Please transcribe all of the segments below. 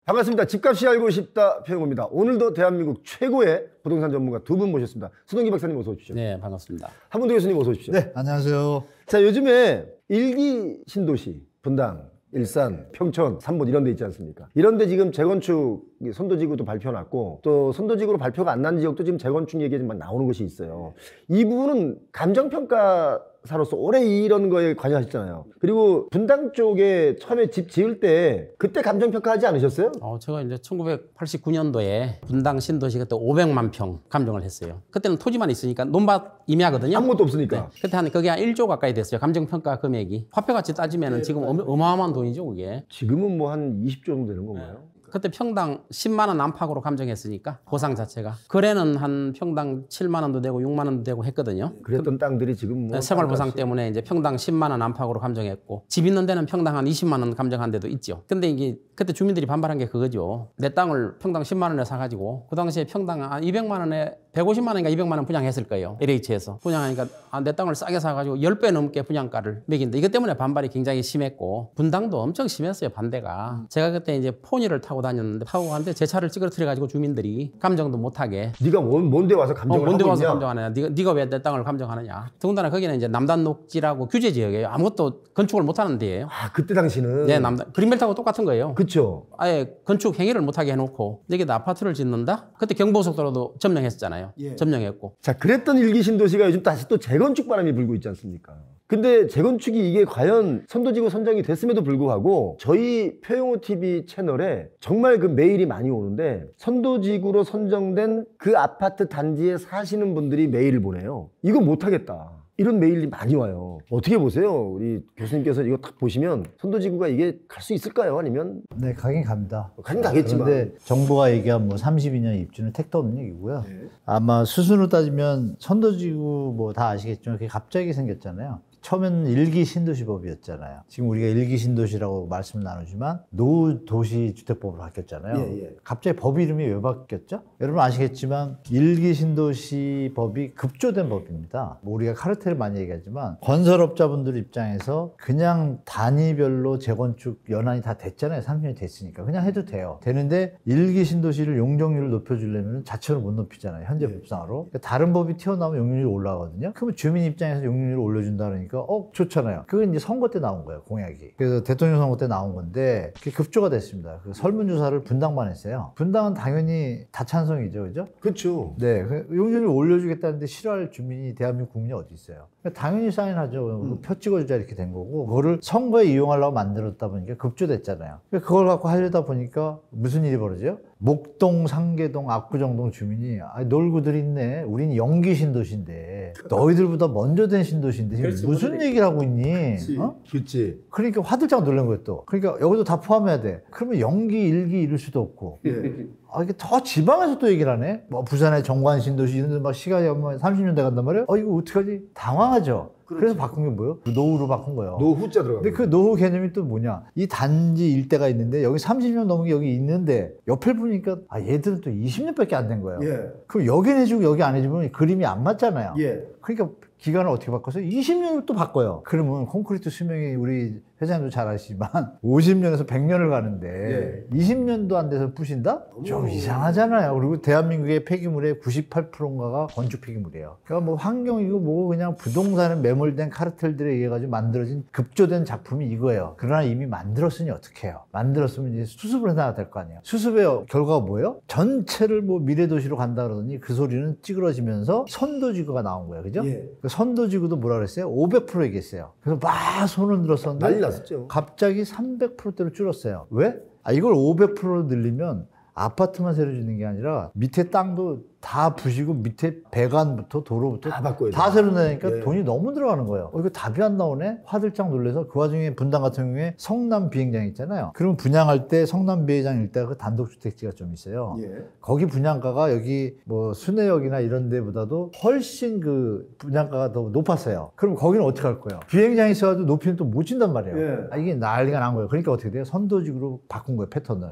반갑습니다. 집값이 알고 싶다 표현입니다. 오늘도 대한민국 최고의 부동산 전문가 두 분 모셨습니다. 손동기 박사님 어서 오십시오. 네, 반갑습니다. 한문도 교수님 어서 오십시오. 네, 안녕하세요. 자, 요즘에 일기 신도시, 분당, 일산, 평촌, 삼본 이런 데 있지 않습니까? 이런 데 지금 재건축 선도지구도 발표났고 또 선도지구로 발표가 안 난 지역도 지금 재건축 얘기가 좀 나오는 것이 있어요. 이 부분은 감정평가사로서 오래 이런 거에 관여하셨잖아요. 그리고 분당 쪽에 처음에 집 지을 때 그때 감정평가하지 않으셨어요? 제가 이제 1989년도에 분당 신도시 그때 500만 평 감정을 했어요. 그때는 토지만 있으니까 논밭 임야거든요. 아무것도 없으니까. 네. 그때 그게 한 1조 가까이 됐어요. 감정평가 금액이. 화폐같이 따지면 지금 어마어마한 돈이죠, 그게. 지금은 뭐 한 20조 정도 되는 건가요? 그때 평당 10만 원 안팎으로 감정했으니까 보상 자체가. 거래는 한 평당 7만 원도 되고 6만 원도 되고 했거든요. 그랬던 땅들이 지금 뭐 생활 보상 때문에 이제 평당 10만 원 안팎으로 감정했고 집 있는 데는 평당 한 20만 원 감정한 데도 있죠. 근데 이게 그때 주민들이 반발한 게 그거죠. 내 땅을 평당 10만 원에 사가지고 그 당시에 평당 한 200만 원에 150만 원인가 200만 원 분양했을 거예요. LH에서. 분양하니까 내 땅을 싸게 사가지고 10배 넘게 분양가를 매긴다. 이것 때문에 반발이 굉장히 심했고 분당도 엄청 심했어요, 반대가. 제가 그때 이제 포니를 타고 다녔는데 타고 가는데 제 차를 찌그러뜨려가지고 주민들이 감정도 못하게. 네가 뭔데 와서 감정을 뭔데 하고 와서 있냐? 감정하느냐. 네가 왜 내 땅을 감정하느냐. 더군다나 거기는 이제 남단 녹지라고 규제 지역이에요. 아무것도 건축을 못하는 데예요. 아, 그때 당시는. 네, 그린벨트하고 똑같은 거예요. 그쵸. 아예 건축 행위를 못하게 해놓고 여기다 아파트를 짓는다? 그때 경부고속도로도 점령했잖아요. 예. 점령했고. 자, 그랬던 일기 신도시가 요즘 다시 또 재건축 바람이 불고 있지 않습니까? 근데 재건축이 이게 과연 선도지구 선정이 됐음에도 불구하고 저희 표용호 TV 채널에 정말 그 메일이 많이 오는데 선도지구로 선정된 그 아파트 단지에 사시는 분들이 메일을 보내요. 이거 못하겠다. 이런 메일이 많이 와요. 어떻게 보세요? 우리 교수님께서 이거 딱 보시면 선도지구가 이게 갈 수 있을까요? 아니면? 네, 가긴 갑니다. 가긴 가겠지만. 그런데 정부가 얘기한 뭐 32년 입주는 택도 없는 얘기고요. 네. 아마 수순으로 따지면 선도지구 뭐 다 아시겠지만 그게 갑자기 생겼잖아요. 처음에는 일기 신도시법이었잖아요. 지금 우리가 일기 신도시라고 말씀을 나누지만 노도시주택법으로 바뀌었잖아요. 예. 갑자기 법 이름이 왜 바뀌었죠? 여러분 아시겠지만 일기 신도시법이 급조된 법입니다. 뭐 우리가 카르텔을 많이 얘기하지만 건설업자분들 입장에서 그냥 단위별로 재건축 연한이 다 됐잖아요. 30년이 됐으니까 그냥 해도 돼요. 되는데 일기 신도시를 용적률을 높여주려면 자체로 못 높이잖아요. 현재 법상으로. 그러니까 다른 법이 튀어나오면 용적률이 올라가거든요. 그러면 주민 입장에서 용적률을 올려준다 그러니까 좋잖아요. 그건 이제 선거 때 나온 거예요, 공약이. 그래서 대통령 선거 때 나온 건데 그게 급조가 됐습니다. 그 설문조사를 분당만 했어요. 분당은 당연히 다 찬성이죠, 그죠? 그렇죠. 네, 용적률을 올려주겠다는데 싫어할 주민이 대한민국 국민이 어디 있어요? 당연히 사인하죠. 표 찍어주자 이렇게 된 거고 그거를 선거에 이용하려고 만들었다 보니까 급조됐잖아요. 그걸 갖고 하려다 보니까 무슨 일이 벌어져요? 목동, 상계동, 압구정동 주민이 놀고들 있네. 우린 영기 신도시인데 너희들보다 먼저 된 신도시인데 지금 무슨 얘기를 하고 있니? 그치. 그러니까 화들짝 놀란 거예요 또. 그러니까 여기도 다 포함해야 돼. 그러면 영기, 일기 이럴 수도 없고. 예. 이게 더 지방에서 또 얘기를 하네. 뭐 부산의 정관 신도시 이런 데 막 시간이 30년 돼 간단 말이에요. 이거 어떡하지? 당황하죠. 그래서 바꾼 게 뭐예요? 노후로 바꾼 거예요. 노후자 들어가. 근데 그 노후 개념이 또 뭐냐? 이 단지 일대가 있는데 여기 30년 넘은 게 여기 있는데 옆에 보니까 얘들은 또 20년밖에 안 된 거예요. 예. 그럼 여긴 해주고 여기 안 해주면 그림이 안 맞잖아요. 예. 그러니까 기간을 어떻게 바꿔서 20년을 또 바꿔요. 그러면 콘크리트 수명이 우리 회장님도 잘 아시지만 50년에서 100년을 가는데 20년도 안 돼서 부신다? 좀 이상하잖아요. 그리고 대한민국의 폐기물의 98%인가가 건축 폐기물이에요. 그러니까 뭐 환경이고 뭐 그냥 부동산에 매몰된 카르텔들에 의해 가지고 만들어진 급조된 작품이 이거예요. 그러나 이미 만들었으니 어떻게 해요? 만들었으면 이제 수습을 해놔야 될 거 아니에요. 수습의 결과가 뭐예요? 전체를 뭐 미래도시로 간다 그러더니 그 소리는 찌그러지면서 선도지구가 나온 거예요. 그죠? 예. 선도지구도 뭐라 그랬어요? 500% 얘기했어요. 그래서 막 손을 들었었는데 난리 났었죠. 갑자기 300%대로 줄었어요. 왜? 이걸 500%로 늘리면 아파트만 새로 짓는 게 아니라 밑에 땅도 다 부시고 밑에 배관부터 도로부터 다 바꿔야 다 새로 내니까 예. 돈이 너무 들어가는 거예요. 이거 답이 안 나오네? 화들짝 놀래서 그 와중에 분당 같은 경우에 성남 비행장 있잖아요. 그러면 분양할 때 성남 비행장 일대가 그 단독주택지가 좀 있어요. 예. 거기 분양가가 여기 뭐 순회역이나 이런 데보다도 훨씬 그 분양가가 더 높았어요. 그럼 거기는 어떻게 할 거예요? 비행장이 있어가지고 높이는 또 못 진단 말이에요. 예. 이게 난리가 난 거예요. 그러니까 어떻게 돼요? 선도지구로 바꾼 거예요, 패턴을.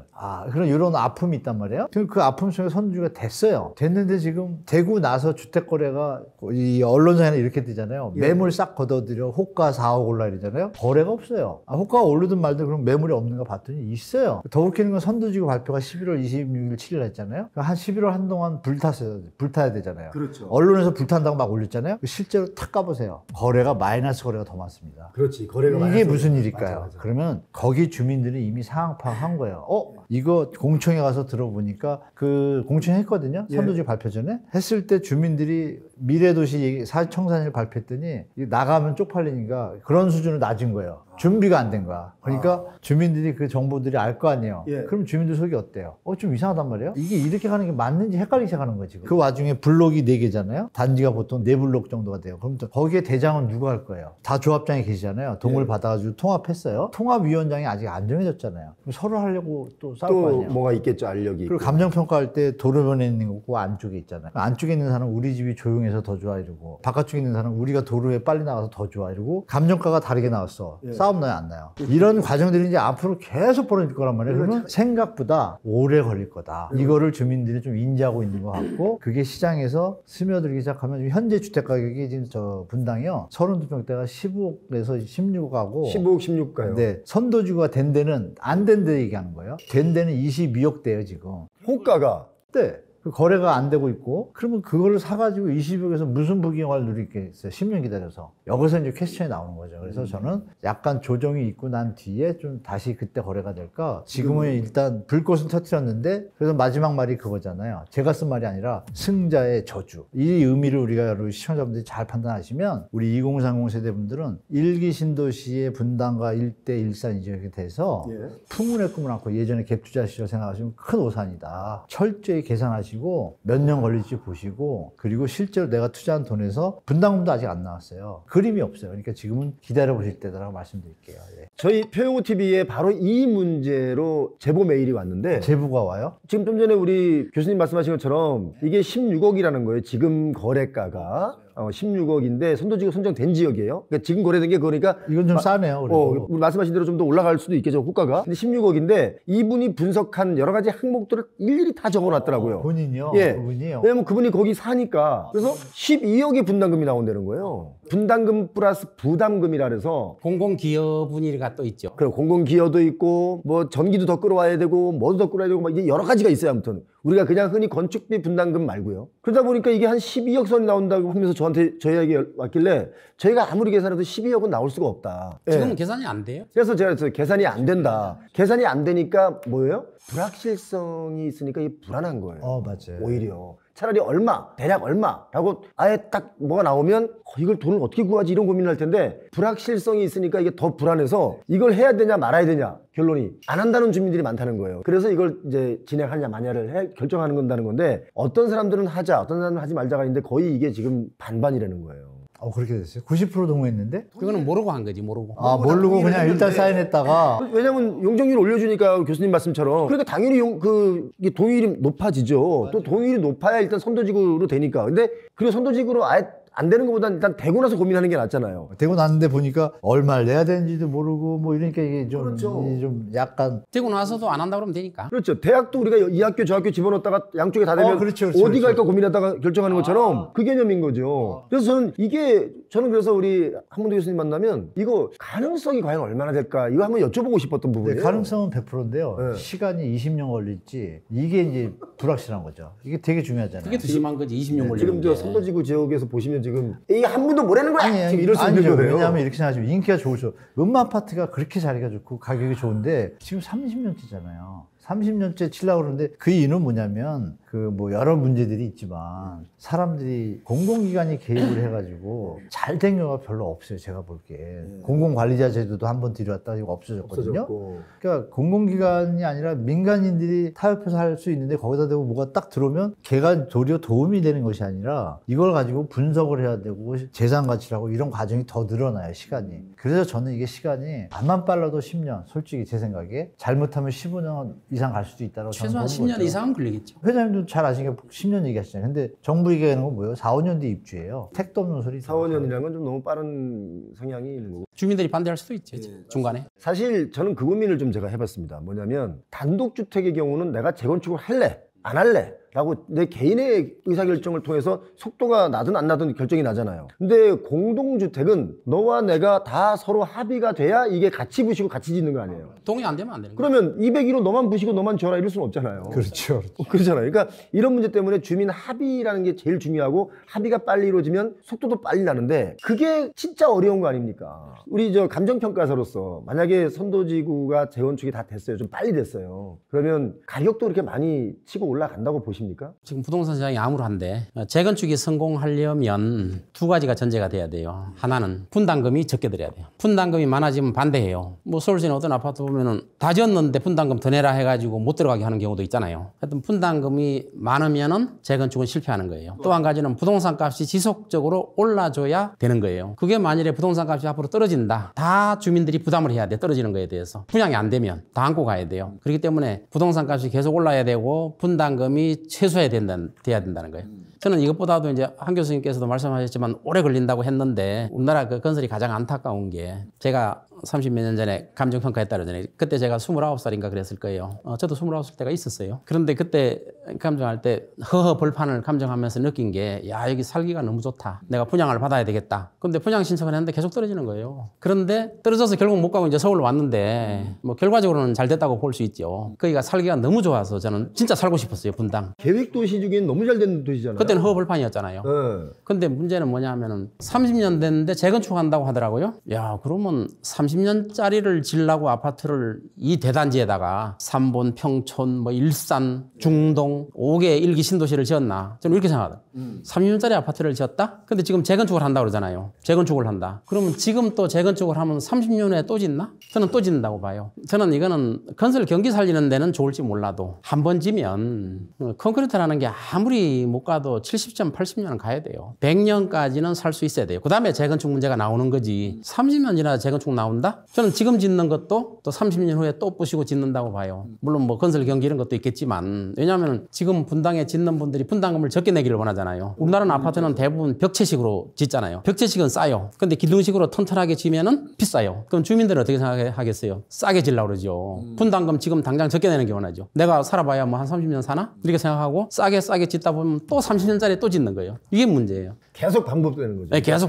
그런 이런 아픔이 있단 말이에요. 그 아픔 속에 선도지구가 됐어요. 됐는데 됐는데 지금 되고 나서 주택 거래가 이 언론사에는 이렇게 되잖아요. 예. 매물 싹 걷어들여 호가 4억 올라 이러잖아요. 거래가 없어요. 호가가 오르든 말든 그럼 매물이 없는가 봤더니 있어요. 더 웃기는 건 선도지구 발표가 11월 26일 7일 했잖아요. 한 11월 한동안 불탔어요. 불타야 되잖아요. 그렇죠. 언론에서 불탄다고 막 올렸잖아요. 실제로 탁 까보세요. 거래가 마이너스 거래가 더 많습니다. 그렇지. 거래가 이게 무슨 일일까요? 맞아. 그러면 거기 주민들이 이미 상황 파악한 거예요. 이거 공청회 가서 들어보니까 그 공청회 했거든요. 예. 선도지구 발표 전에 했을 때 주민들이 미래도시 청산일 발표했더니 나가면 쪽팔리니까 그런 수준으로 낮은 거예요. 준비가 안 된 거야. 그러니까 주민들이 그 정보들이 알 거 아니에요. 예. 그럼 주민들 속이 어때요? 좀 이상하단 말이에요. 이게 이렇게 가는 게 맞는지 헷갈리기 시작하는 거지. 그 와중에 블록이 4개잖아요. 단지가 보통 4블록 정도가 돼요. 그럼 또 거기에 대장은 누가 할 거예요? 다 조합장이 계시잖아요. 동을 예. 받아가지고 통합했어요. 통합위원장이 아직 안 정해졌잖아요. 그럼 서로 하려고 또 싸울 거 또 아니에요. 뭐가 있겠죠. 알력이. 그리고 감정평가할 때 도로변에 있는 거고 안쪽에 있잖아요. 안쪽에 있는 사람은 우리 집이 조용해서 더 좋아 이러고 바깥쪽에 있는 사람은 우리가 도로에 빨리 나가서 더 좋아 이러고 감정가가 다르게 나왔어. 예. 싸움 나요 안 나요? 이런 과정들이 이제 앞으로 계속 벌어질 거란 말이에요. 그러면 생각보다 오래 걸릴 거다. 이거를 주민들이 좀 인지하고 있는 것 같고 그게 시장에서 스며들기 시작하면 현재 주택 가격이 지금 저 분당이요. 32평대가 15억에서 16억 하고 15억, 16가요. 네, 선도주가 된 데는 안 된 데 얘기하는 거예요. 된 데는 22억대예요 지금. 호가가 네. 그 거래가 안 되고 있고 그러면 그거를 사가지고 20억에서 무슨 부귀영화를 누리겠어요. 10년 기다려서. 여기서 이제 퀘스천이 나오는 거죠. 그래서 저는 약간 조정이 있고 난 뒤에 좀 다시 그때 거래가 될까. 지금은 일단 불꽃은 터뜨렸는데 그래서 마지막 말이 그거잖아요. 제가 쓴 말이 아니라 승자의 저주. 이 의미를 우리가 시청자분들이 잘 판단하시면 우리 2030 세대분들은 일기 신도시의 분당과 일대 일산 이 지역에 대해서 예. 풍운의 꿈을 안고 예전에 갭투자 시절 생각하시면 큰 오산이다. 철저히 계산하시고 몇 년 걸릴지 보시고 그리고 실제로 내가 투자한 돈에서 분담금도 아직 안 나왔어요. 그림이 없어요. 그러니까 지금은 기다려 보실 때라고 말씀드릴게요. 예. 저희 표용호 TV에 바로 이 문제로 제보 메일이 왔는데 제보가 와요? 지금 좀 전에 우리 교수님 말씀하신 것처럼 이게 16억이라는 거예요. 지금 거래가가 16억인데 선도지구 선정된 지역이에요. 그러니까 지금 거래된 게 그러니까 이건 좀 싸네요. 그래도. 우리 말씀하신 대로 좀 더 올라갈 수도 있겠죠. 호가가. 근데 16억인데 이분이 분석한 여러 가지 항목들을 일일이 다 적어놨더라고요. 본인이요? 예. 그분이요? 왜냐면 그분이 거기 사니까. 그래서 12억의 분담금이 나온다는 거예요. 분담금 플러스 부담금이라 그래서 공공기여분위기가 또 있죠. 그래 공공기여도 있고 뭐 전기도 더 끌어와야 되고 뭐도 더 끌어와야 되고 막 이게 여러 가지가 있어요. 아무튼 우리가 그냥 흔히 건축비 분담금 말고요. 그러다 보니까 이게 한 12억 선이 나온다고 하면서 저희에게 왔길래 저희가 아무리 계산해도 12억은 나올 수가 없다. 지금은 예. 계산이 안 돼요. 그래서 제가 계산이 안 된다. 계산이 안 되니까 뭐예요? 불확실성이 있으니까 이게 불안한 거예요. 맞아요. 오히려. 차라리 얼마, 대략 얼마라고 아예 딱 뭐가 나오면 이걸 돈을 어떻게 구하지 이런 고민을 할 텐데 불확실성이 있으니까 이게 더 불안해서 이걸 해야 되냐 말아야 되냐 결론이 안 한다는 주민들이 많다는 거예요. 그래서 이걸 이제 진행하냐 마냐를 결정하는 건다는 건데 어떤 사람들은 하자, 어떤 사람은 하지 말자가 있는데 거의 이게 지금 반반이라는 거예요. 그렇게 됐어요? 90% 동의했는데? 그거는 모르고 한 거지, 모르고. 모르고 그냥 일단 사인했다가 왜냐면 용적률 올려주니까 교수님 말씀처럼 그러니까 당연히 이게 동의율이 높아지죠. 또 동의율이 높아야 일단 선도지구로 되니까. 근데 그리고 선도지구로 아예 안 되는 것보다 일단 되고 나서 고민하는 게 낫잖아요. 되고 났는데 보니까 얼마를 내야 되는지도 모르고 뭐 이러니까 이게 좀, 그렇죠. 이게 좀 약간 되고 나서도 안 한다 그러면 되니까. 그렇죠. 대학도 우리가 이 학교 저 학교 집어넣었다가 양쪽에 다 되면 그렇죠. 어디 갈까 고민하다가 결정하는 것처럼 그 개념인 거죠. 그래서 저는 그래서 우리 한문도 교수님 만나면 이거 가능성이 과연 얼마나 될까 이거 한번 여쭤보고 싶었던 부분이에요. 가능성은 100%인데요. 네. 시간이 20년 걸릴지 이게 이제 불확실한 거죠. 이게 되게 중요하잖아요. 그게 더 심한 거지, 20년 걸리는 지금 저 게. 선도지구 지역에서 보시면 지금 이 한 분도 뭐라는 거야? 아니, 지금 이럴 수 있는 아니죠. 거예요. 왜냐하면 이렇게 생각하시면 인기가 좋으셔. 음마 아파트가 그렇게 자리가 좋고 가격이 좋은데 지금 30년째잖아요. 30년째 치려고 그러는데 그 이유는 뭐냐면 그 뭐 여러 문제들이 있지만 사람들이 공공기관이 개입을 해가지고 잘 된 경우가 별로 없어요. 제가 볼게. 공공관리자 제도도 한번 들여왔다가 이거 없어졌거든요. 없어졌고. 그러니까 공공기관이 아니라 민간인들이 타협해서 할 수 있는데 거기다 대고 뭐가 딱 들어오면 걔가 도리어 도움이 되는 것이 아니라 이걸 가지고 분석을 해야 되고 재산 가치라고 이런 과정이 더 늘어나요. 시간이. 그래서 저는 이게 시간이 암만 빨라도 10년 솔직히 제 생각에 잘못하면 15년 이상 갈 수도 있다고 최소한 저는 보는 10년 거죠. 이상은 걸리겠죠. 회장님도 잘 아시니까 10년 얘기하시잖아요. 근데 정부 얘기하는 건 뭐예요? 4, 5년 뒤 입주예요. 택도 없는 소리. 4, 5년이라는 건 좀 너무 빠른 성향이 있는 거고. 주민들이 반대할 수도 있죠, 중간에. 사실 저는 그 고민을 좀 제가 해봤습니다. 뭐냐면 단독주택의 경우는 내가 재건축을 할래 안 할래 라고 내 개인의 의사결정을 통해서 속도가 나든 안 나든 결정이 나잖아요. 근데 공동주택은 너와 내가 다 서로 합의가 돼야 이게 같이 부시고 같이 짓는 거 아니에요. 동의 안 되면 안 되는 거예요. 그러면 201호 너만 부시고 너만 지어라 이럴 수는 없잖아요. 그렇죠. 그렇잖아요. 그러니까 이런 문제 때문에 주민 합의라는 게 제일 중요하고 합의가 빨리 이루어지면 속도도 빨리 나는데 그게 진짜 어려운 거 아닙니까? 우리 저 감정평가사로서 만약에 선도지구가 재건축이 다 됐어요. 좀 빨리 됐어요. 그러면 가격도 그렇게 많이 치고 올라간다고 보십니까? 지금 부동산 시장이 암울한데 재건축이 성공하려면 두 가지가 전제가 돼야 돼요. 하나는 분담금이 적게 들어야 돼요. 분담금이 많아지면 반대해요. 뭐 서울시내 어떤 아파트 보면은 다 지었는데 분담금 더 내라 해가지고 못 들어가게 하는 경우도 있잖아요. 하여튼 분담금이 많으면은 재건축은 실패하는 거예요. 또 한 가지는 부동산 값이 지속적으로 올라줘야 되는 거예요. 그게 만일에 부동산 값이 앞으로 떨어진다. 다 주민들이 부담을 해야 돼. 떨어지는 거에 대해서. 분양이 안 되면 다 안고 가야 돼요. 그렇기 때문에 부동산 값이 계속 올라야 되고 분담금이 최소화돼야 된다는 거예요. 저는 이것보다도 이제 한 교수님께서도 말씀하셨지만 오래 걸린다고 했는데 우리나라 그 건설이 가장 안타까운 게 제가 30몇 년 전에 감정평가했다잖아요. 그때 제가 29살인가 그랬을 거예요. 저도 29살 때가 있었어요. 그런데 그때 감정할 때 허허 벌판을 감정하면서 느낀 게 야 여기 살기가 너무 좋다. 내가 분양을 받아야 되겠다. 그런데 분양 신청을 했는데 계속 떨어지는 거예요. 그런데 떨어져서 결국 못 가고 이제 서울 왔는데 뭐 결과적으로는 잘 됐다고 볼 수 있죠. 거기가 살기가 너무 좋아서 저는 진짜 살고 싶었어요. 분당. 계획도시 중엔 너무 잘 된 도시잖아요. 그때는 허허 벌판이었잖아요. 네. 근데 문제는 뭐냐면은 30년 됐는데 재건축한다고 하더라고요. 야 그러면 30년짜리를 지으려고 아파트를 이 대단지에다가 삼본, 평촌, 뭐 일산, 중동 5개 1기 신도시를 지었나? 저는 이렇게 생각하거든요. 30년짜리 아파트를 지었다? 근데 지금 재건축을 한다고 그러잖아요. 재건축을 한다. 그러면 지금 또 재건축을 하면 30년 후에 또 짓나? 저는 또 짓는다고 봐요. 저는 이거는 건설 경기 살리는 데는 좋을지 몰라도 한 번 지면 콘크리트라는 게 아무리 못 가도 70년, 80년은 가야 돼요. 100년까지는 살 수 있어야 돼요. 그 다음에 재건축 문제가 나오는 거지. 30년 지나서 재건축 나온다? 저는 지금 짓는 것도 또 30년 후에 또 부시고 짓는다고 봐요. 물론 뭐 건설 경기 이런 것도 있겠지만 왜냐하면 지금 분당에 짓는 분들이 분담금을 적게 내기를 원하잖아요. 우리나라는 아파트는 대부분 벽체식으로 짓잖아요. 벽체식은 싸요. 근데 기둥식으로 튼튼하게 지면은 비싸요. 그럼 주민들은 어떻게 생각하겠어요? 싸게 지려고 그러죠. 분담금 지금 당장 적게 내는 게 원하죠. 내가 살아봐야 뭐 한 30년 사나? 이렇게 생각하고 싸게 짓다 보면 또 30년짜리 또 짓는 거예요. 이게 문제예요. 계속 반복되는 거죠. 네, 계속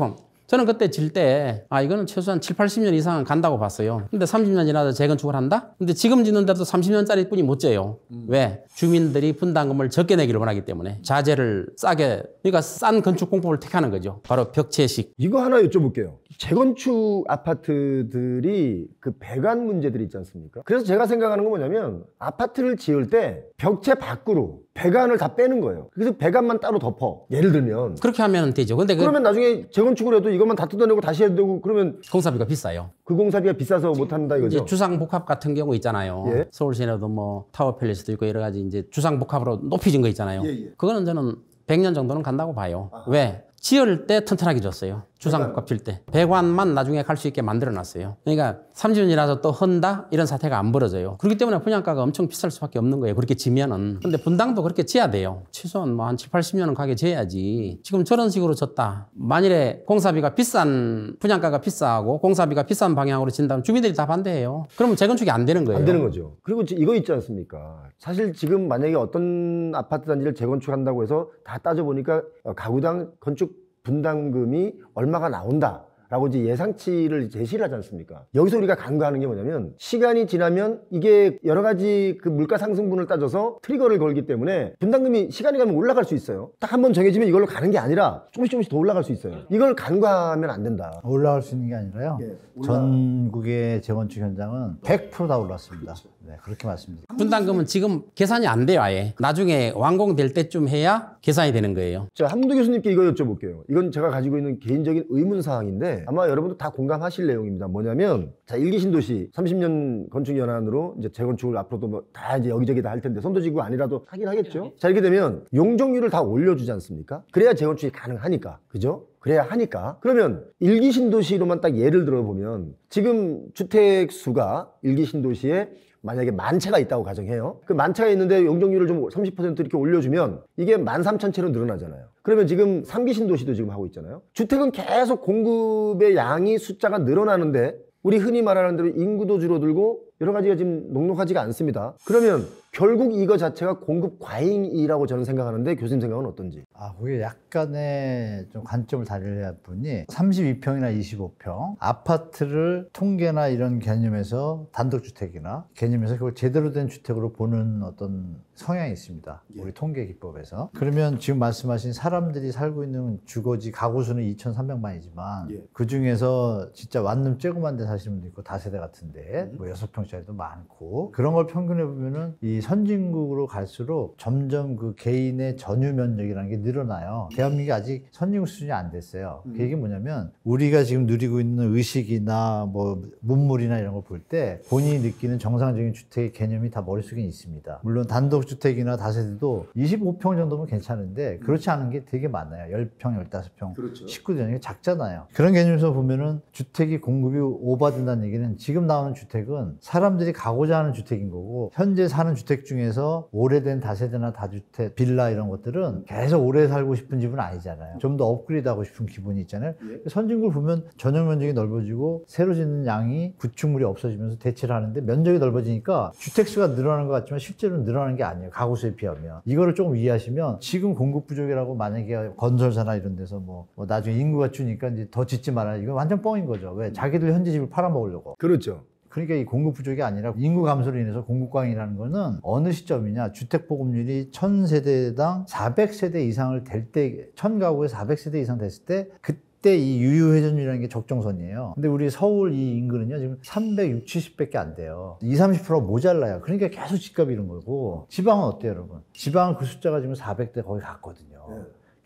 저는 그때 질 때 이거는 최소한 7, 80년 이상은 간다고 봤어요. 근데 30년 지나서 재건축을 한다? 근데 지금 짓는데도 30년짜리 뿐이 못 져요. 왜? 주민들이 분담금을 적게 내기를 원하기 때문에 자재를 싸게, 그러니까 싼 건축 공법을 택하는 거죠. 바로 벽체식. 이거 하나 여쭤볼게요. 재건축 아파트들이 그 배관 문제들이 있지 않습니까? 그래서 제가 생각하는 건 뭐냐면 아파트를 지을 때 벽체 밖으로 배관을 다 빼는 거예요. 그래서 배관만 따로 덮어. 예를 들면. 그렇게 하면 되죠. 근데 그러면 나중에 재건축을 해도 이것만 다 뜯어내고 다시 해야 되고 그러면 공사비가 비싸요. 그 공사비가 비싸서 못 한다 이거죠? 이제 주상복합 같은 경우 있잖아요. 예. 서울시내도 뭐 타워팰리스도 있고 여러 가지 이제 주상복합으로 높이진 거 있잖아요. 예. 그거는 저는 100년 정도는 간다고 봐요. 왜? 지을 때 튼튼하게 줬어요. 주상복합 질 때. 배관만 나중에 갈 수 있게 만들어놨어요. 그러니까 30년이라서 또 헌다? 이런 사태가 안 벌어져요. 그렇기 때문에 분양가가 엄청 비쌀 수밖에 없는 거예요. 그렇게 지면은. 근데 분당도 그렇게 지어야 돼요. 최소한 뭐 한 7, 80년은 가게 지어야지. 지금 저런 식으로 졌다. 만일에 공사비가 비싼, 분양가가 비싸고 공사비가 비싼 방향으로 진다면 주민들이 다 반대해요. 그러면 재건축이 안 되는 거예요. 안 되는 거죠. 그리고 이거 있지 않습니까? 사실 지금 만약에 어떤 아파트 단지를 재건축한다고 해서 다 따져보니까 가구당 건축 분담금이 얼마가 나온다. 라고 이제 예상치를 제시를 하지 않습니까? 여기서 우리가 간과하는 게 뭐냐면 시간이 지나면 이게 여러 가지 그 물가 상승분을 따져서 트리거를 걸기 때문에 분담금이 시간이 가면 올라갈 수 있어요. 딱 한 번 정해지면 이걸로 가는 게 아니라 조금씩 더 올라갈 수 있어요. 이걸 간과하면 안 된다. 올라갈 수 있는 게 아니라요. 전국의 재건축 현장은 100%다 올랐습니다. 네, 그렇게 말씀드립니다. 분담금은 지금 계산이 안 돼요, 아예. 나중에 완공될 때쯤 해야 계산이 되는 거예요. 자, 한문도 교수님께 이거 여쭤볼게요. 이건 제가 가지고 있는 개인적인 의문사항인데 아마 여러분도 다 공감하실 내용입니다. 뭐냐면 자, 1기 신도시 30년 건축 연한으로 이제 재건축을 앞으로도 뭐 다 이제 여기저기 다 할 텐데 선도지구 아니라도 하긴 하겠죠. 자, 이렇게 되면 용적률을 다 올려주지 않습니까? 그래야 재건축이 가능하니까. 그죠? 그래야 하니까. 그러면 1기 신도시로만 딱 예를 들어보면 지금 주택 수가 1기 신도시에 만약에 만 채가 있다고 가정해요. 그 만 채가 있는데 용적률을 좀 30% 이렇게 올려주면 이게 13,000채로 늘어나잖아요. 그러면 지금 3기 신도시도 지금 하고 있잖아요. 주택은 계속 공급의 양이 숫자가 늘어나는데 우리 흔히 말하는 대로 인구도 줄어들고 여러 가지가 지금 녹록하지가 않습니다. 그러면 결국 이거 자체가 공급 과잉이라고 저는 생각하는데 교수님 생각은 어떤지? 그게 약간의 좀 관점을 다르게 할 분이 32평이나 25평 아파트를 통계나 이런 개념에서 단독주택이나 개념에서 그걸 제대로 된 주택으로 보는 어떤 성향이 있습니다. 우리 통계 기법에서. 그러면 지금 말씀하신 사람들이 살고 있는 주거지 가구 수는 2,300만이지만 그 중에서 진짜 완전 쬐고만 데 사시는 분도 있고 다세대 같은데 뭐 6평짜리도 많고 그런 걸 평균해 보면은 이 선진국으로 갈수록 점점 그 개인의 전유 면적이라는 게 늘어나요. 대한민국이 아직 선진국 수준이 안 됐어요. 그 얘기 뭐냐면 우리가 지금 누리고 있는 의식이나 뭐 문물이나 이런 걸 볼 때 본인이 느끼는 정상적인 주택의 개념이 다 머릿속에 있습니다. 물론 단독주택이나 다세대도 25평 정도면 괜찮은데 그렇지 않은 게 되게 많아요. 10평, 15평, 그렇죠. 19평이 작잖아요. 그런 개념에서 보면은 주택이 공급이 오버된다는 얘기는 지금 나오는 주택은 사람들이 가고자 하는 주택인 거고 현재 사는 주택 중에서 오래된 다세대나 다주택, 빌라 이런 것들은 계속 오래 살고 싶은 집은 아니잖아요. 좀 더 업그레이드하고 싶은 기분이 있잖아요. 선진국을 보면 전용 면적이 넓어지고 새로 짓는 양이 구축물이 없어지면서 대체를 하는데 면적이 넓어지니까 주택수가 늘어나는 것 같지만 실제로는 늘어나는 게 아니에요. 가구수에 비하면. 이거를 조금 이해하시면 지금 공급 부족이라고 만약에 건설사나 이런 데서 뭐 나중에 인구가 주니까 이제 더 짓지 말아야 이건 완전 뻥인 거죠. 왜? 자기들 현재 집을 팔아먹으려고. 그렇죠. 그러니까 이 공급 부족이 아니라 인구 감소로 인해서 공급 과잉이라는 거는 어느 시점이냐. 주택 보급률이 1000세대당 400세대 이상을 될 때, 1000가구에 400세대 이상 됐을 때 그때 이 유효회전율이라는 게 적정선이에요. 근데 우리 서울 이 인구는요, 지금 360, 70밖에 안 돼요. 20, 30% 모자라요. 그러니까 계속 집값이 이런 거고. 지방은 어때요, 여러분? 지방은 그 숫자가 지금 400대 거의 갔거든요.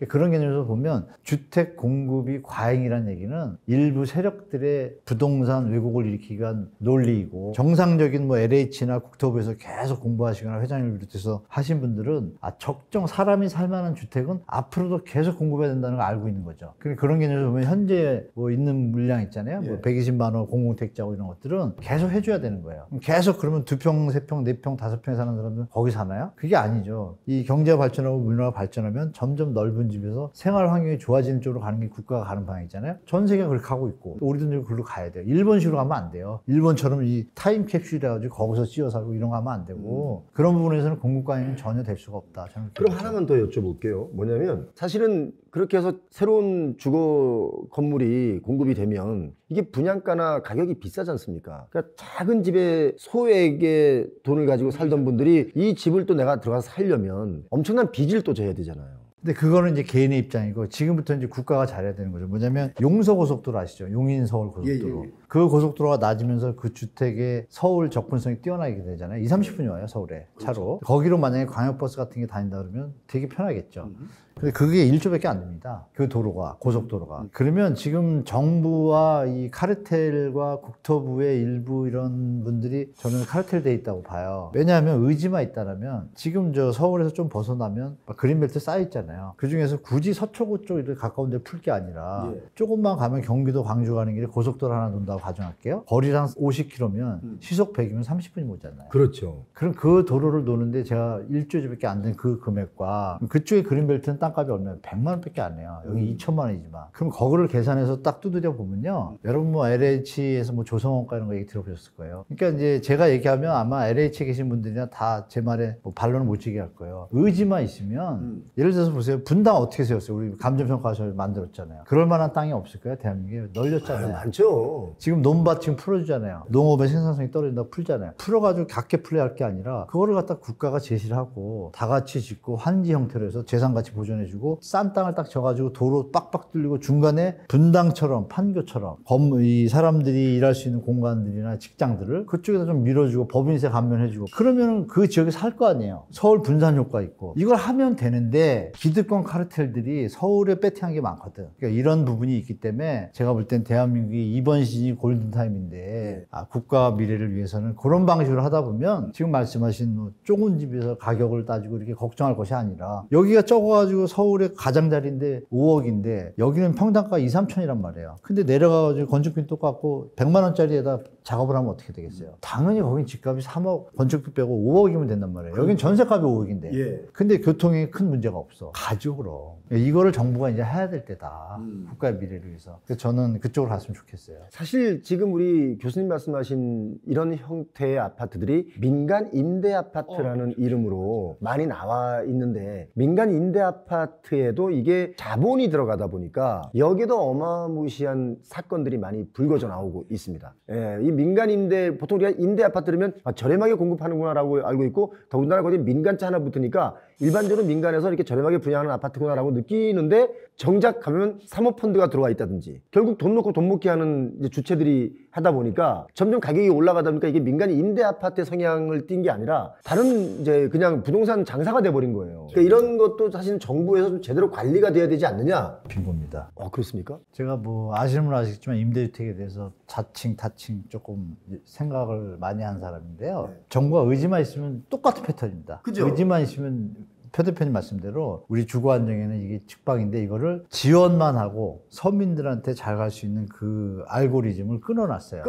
그런 개념에서 보면 주택 공급이 과잉이라는 얘기는 일부 세력들의 부동산 왜곡을 일으키기 위한 논리이고 정상적인 뭐 LH나 국토부에서 계속 공부하시거나 회장님을 비롯해서 하신 분들은 적정 사람이 살만한 주택은 앞으로도 계속 공급해야 된다는 걸 알고 있는 거죠. 그런 개념에서 보면 현재 뭐 있는 물량 있잖아요. 뭐 120만 원 공공택지하고 이런 것들은 계속 해줘야 되는 거예요. 계속 그러면 2평, 3평, 4평, 5평에 사는 사람들은 거기 사나요? 그게 아니죠. 이 경제가 발전하고 문화가 발전하면 점점 넓은 집에서 생활 환경이 좋아지는 쪽으로 가는 게 국가가 가는 방향이잖아요. 전 세계가 그렇게 가고 있고 우리도 이제 그걸로 가야 돼요. 일본식으로 가면 안 돼요. 일본처럼 이 타임캡슐이라 가지고 거기서 찌어 살고 이런 거 하면 안 되고 그런 부분에서는 공급 과잉은 전혀 될 수가 없다. 저는 그럼 하나만 더 여쭤볼게요. 뭐냐면 사실은 그렇게 해서 새로운 주거 건물이 공급이 되면 이게 분양가나 가격이 비싸지 않습니까? 그러니까 작은 집에 소액의 돈을 가지고 살던 분들이 이 집을 또 내가 들어가서 살려면 엄청난 빚을 또 져야 되잖아요. 근데 그거는 이제 개인의 입장이고 지금부터 이제 국가가 잘해야 되는 거죠. 뭐냐면 용서고속도로 아시죠? 용인-서울 고속도로. 그 고속도로가 낮으면서 그 주택의 서울 접근성이 뛰어나게 되잖아요. 20, 30분이 와요, 서울에. 차로. 거기로 만약에 광역버스 같은 게 다닌다 그러면 되게 편하겠죠. 근데 그게 1조밖에 안 됩니다. 그 도로가, 고속도로가. 그러면 지금 정부와 이 카르텔과 국토부의 일부 이런 분들이 저는 카르텔 돼 있다고 봐요. 왜냐하면 의지만 있다라면 지금 저 서울에서 좀 벗어나면 그린벨트 쌓여 있잖아요. 그 중에서 굳이 서초구 쪽 이렇게 가까운 데 풀 게 아니라 조금만 가면 경기도 광주 가는 길에 고속도로 하나 돈다고 가정할게요. 거리랑 50km면 시속 100이면 30분이 모자라요. 그렇죠. 그럼 그 도로를 노는데 제가 1조밖에 안 된 그 금액과 그쪽에 그린벨트는 땅값이 얼마예요? 100만 원밖에 안 해요. 여기 2천만 원이지만. 그럼 그거를 계산해서 딱 두드려 보면요. 여러분 뭐 LH에서 뭐 조성원가 이런 거 얘기 들어보셨을 거예요. 그러니까 이제 제가 얘기하면 아마 LH에 계신 분들이나 다 제 말에 뭐 반론을 못 치게 할 거예요. 의지만 있으면 예를 들어서 보세요. 분당 어떻게 세웠어요? 우리 감정평가서 만들었잖아요. 그럴 만한 땅이 없을까요? 대한민국에 널렸잖아요. 많죠. 지금 논밭 지금 풀어주잖아요. 농업의 생산성이 떨어진다고 풀잖아요. 풀어가지고 각계 풀려야 할 게 아니라 그거를 갖다 국가가 제시를 하고 다 같이 짓고 환지 형태로 해서 재산가치 보존해주고 싼 땅을 딱 져가지고 도로 빡빡 뚫리고 중간에 분당처럼 판교처럼 이 사람들이 일할 수 있는 공간들이나 직장들을 그쪽에다 좀 밀어주고 법인세 감면해주고 그러면 그 지역에 살 거 아니에요. 서울 분산 효과 있고 이걸 하면 되는데 기득권 카르텔들이 서울에 배팅한 게 많거든. 그러니까 이런 부분이 있기 때문에 제가 볼 땐 대한민국이 이번 시즌이 골든타임인데 국가 미래를 위해서는 그런 방식으로 하다 보면 지금 말씀하신 뭐 좁은 집에서 가격을 따지고 이렇게 걱정할 것이 아니라 여기가 적어가지고 서울의 가장자리인데 5억인데 여기는 평당가 2, 3천이란 말이에요. 근데 내려가가지고 건축비 똑같고 100만 원짜리에다 작업을 하면 어떻게 되겠어요? 당연히 거긴 집값이 3억, 건축비 빼고 5억이면 된단 말이에요. 여긴 전세값이 5억인데. 예. 근데 교통에 큰 문제가 없어. 가죠, 그럼. 이거를 정부가 이제 해야 될 때다. 국가의 미래를 위해서. 그래서 저는 그쪽으로 갔으면 좋겠어요. 사실 지금 우리 교수님 말씀하신 이런 형태의 아파트들이 민간 임대 아파트라는 이름으로 많이 나와 있는데, 민간 임대 아파트에도 이게 자본이 들어가다 보니까 여기도 어마무시한 사건들이 많이 불거져 나오고 있습니다. 예, 이 민간 임대, 보통 우리가 임대 아파트라면 저렴하게 공급하는구나라고 알고 있고, 더군다나 거기 민간차 하나 붙으니까 일반적으로 민간에서 이렇게 저렴하게 분양하는 아파트구나라고 느끼는데, 정작 가면 사모펀드가 들어가 있다든지 결국 돈 놓고 돈 먹게 하는 이제 주체들이 하다 보니까 점점 가격이 올라가다 보니까 이게 민간 임대 아파트의 성향을 띈 게 아니라 다른 이제 그냥 부동산 장사가 돼버린 거예요. 그러니까 이런 것도 사실은 정부에서 좀 제대로 관리가 돼야 되지 않느냐. 빈곤입니다. 그렇습니까? 제가 뭐 아시는 분 아시겠지만 임대주택에 대해서 자칭 타칭 조금 생각을 많이 한 사람인데요. 정부가 의지만 있으면 똑같은 패턴입니다. 그죠? 의지만 있으면 표 대표님 말씀대로 우리 주거 안정에는 이게 직방인데, 이거를 지원만 하고 서민들한테 잘 갈 수 있는 그 알고리즘을 끊어놨어요.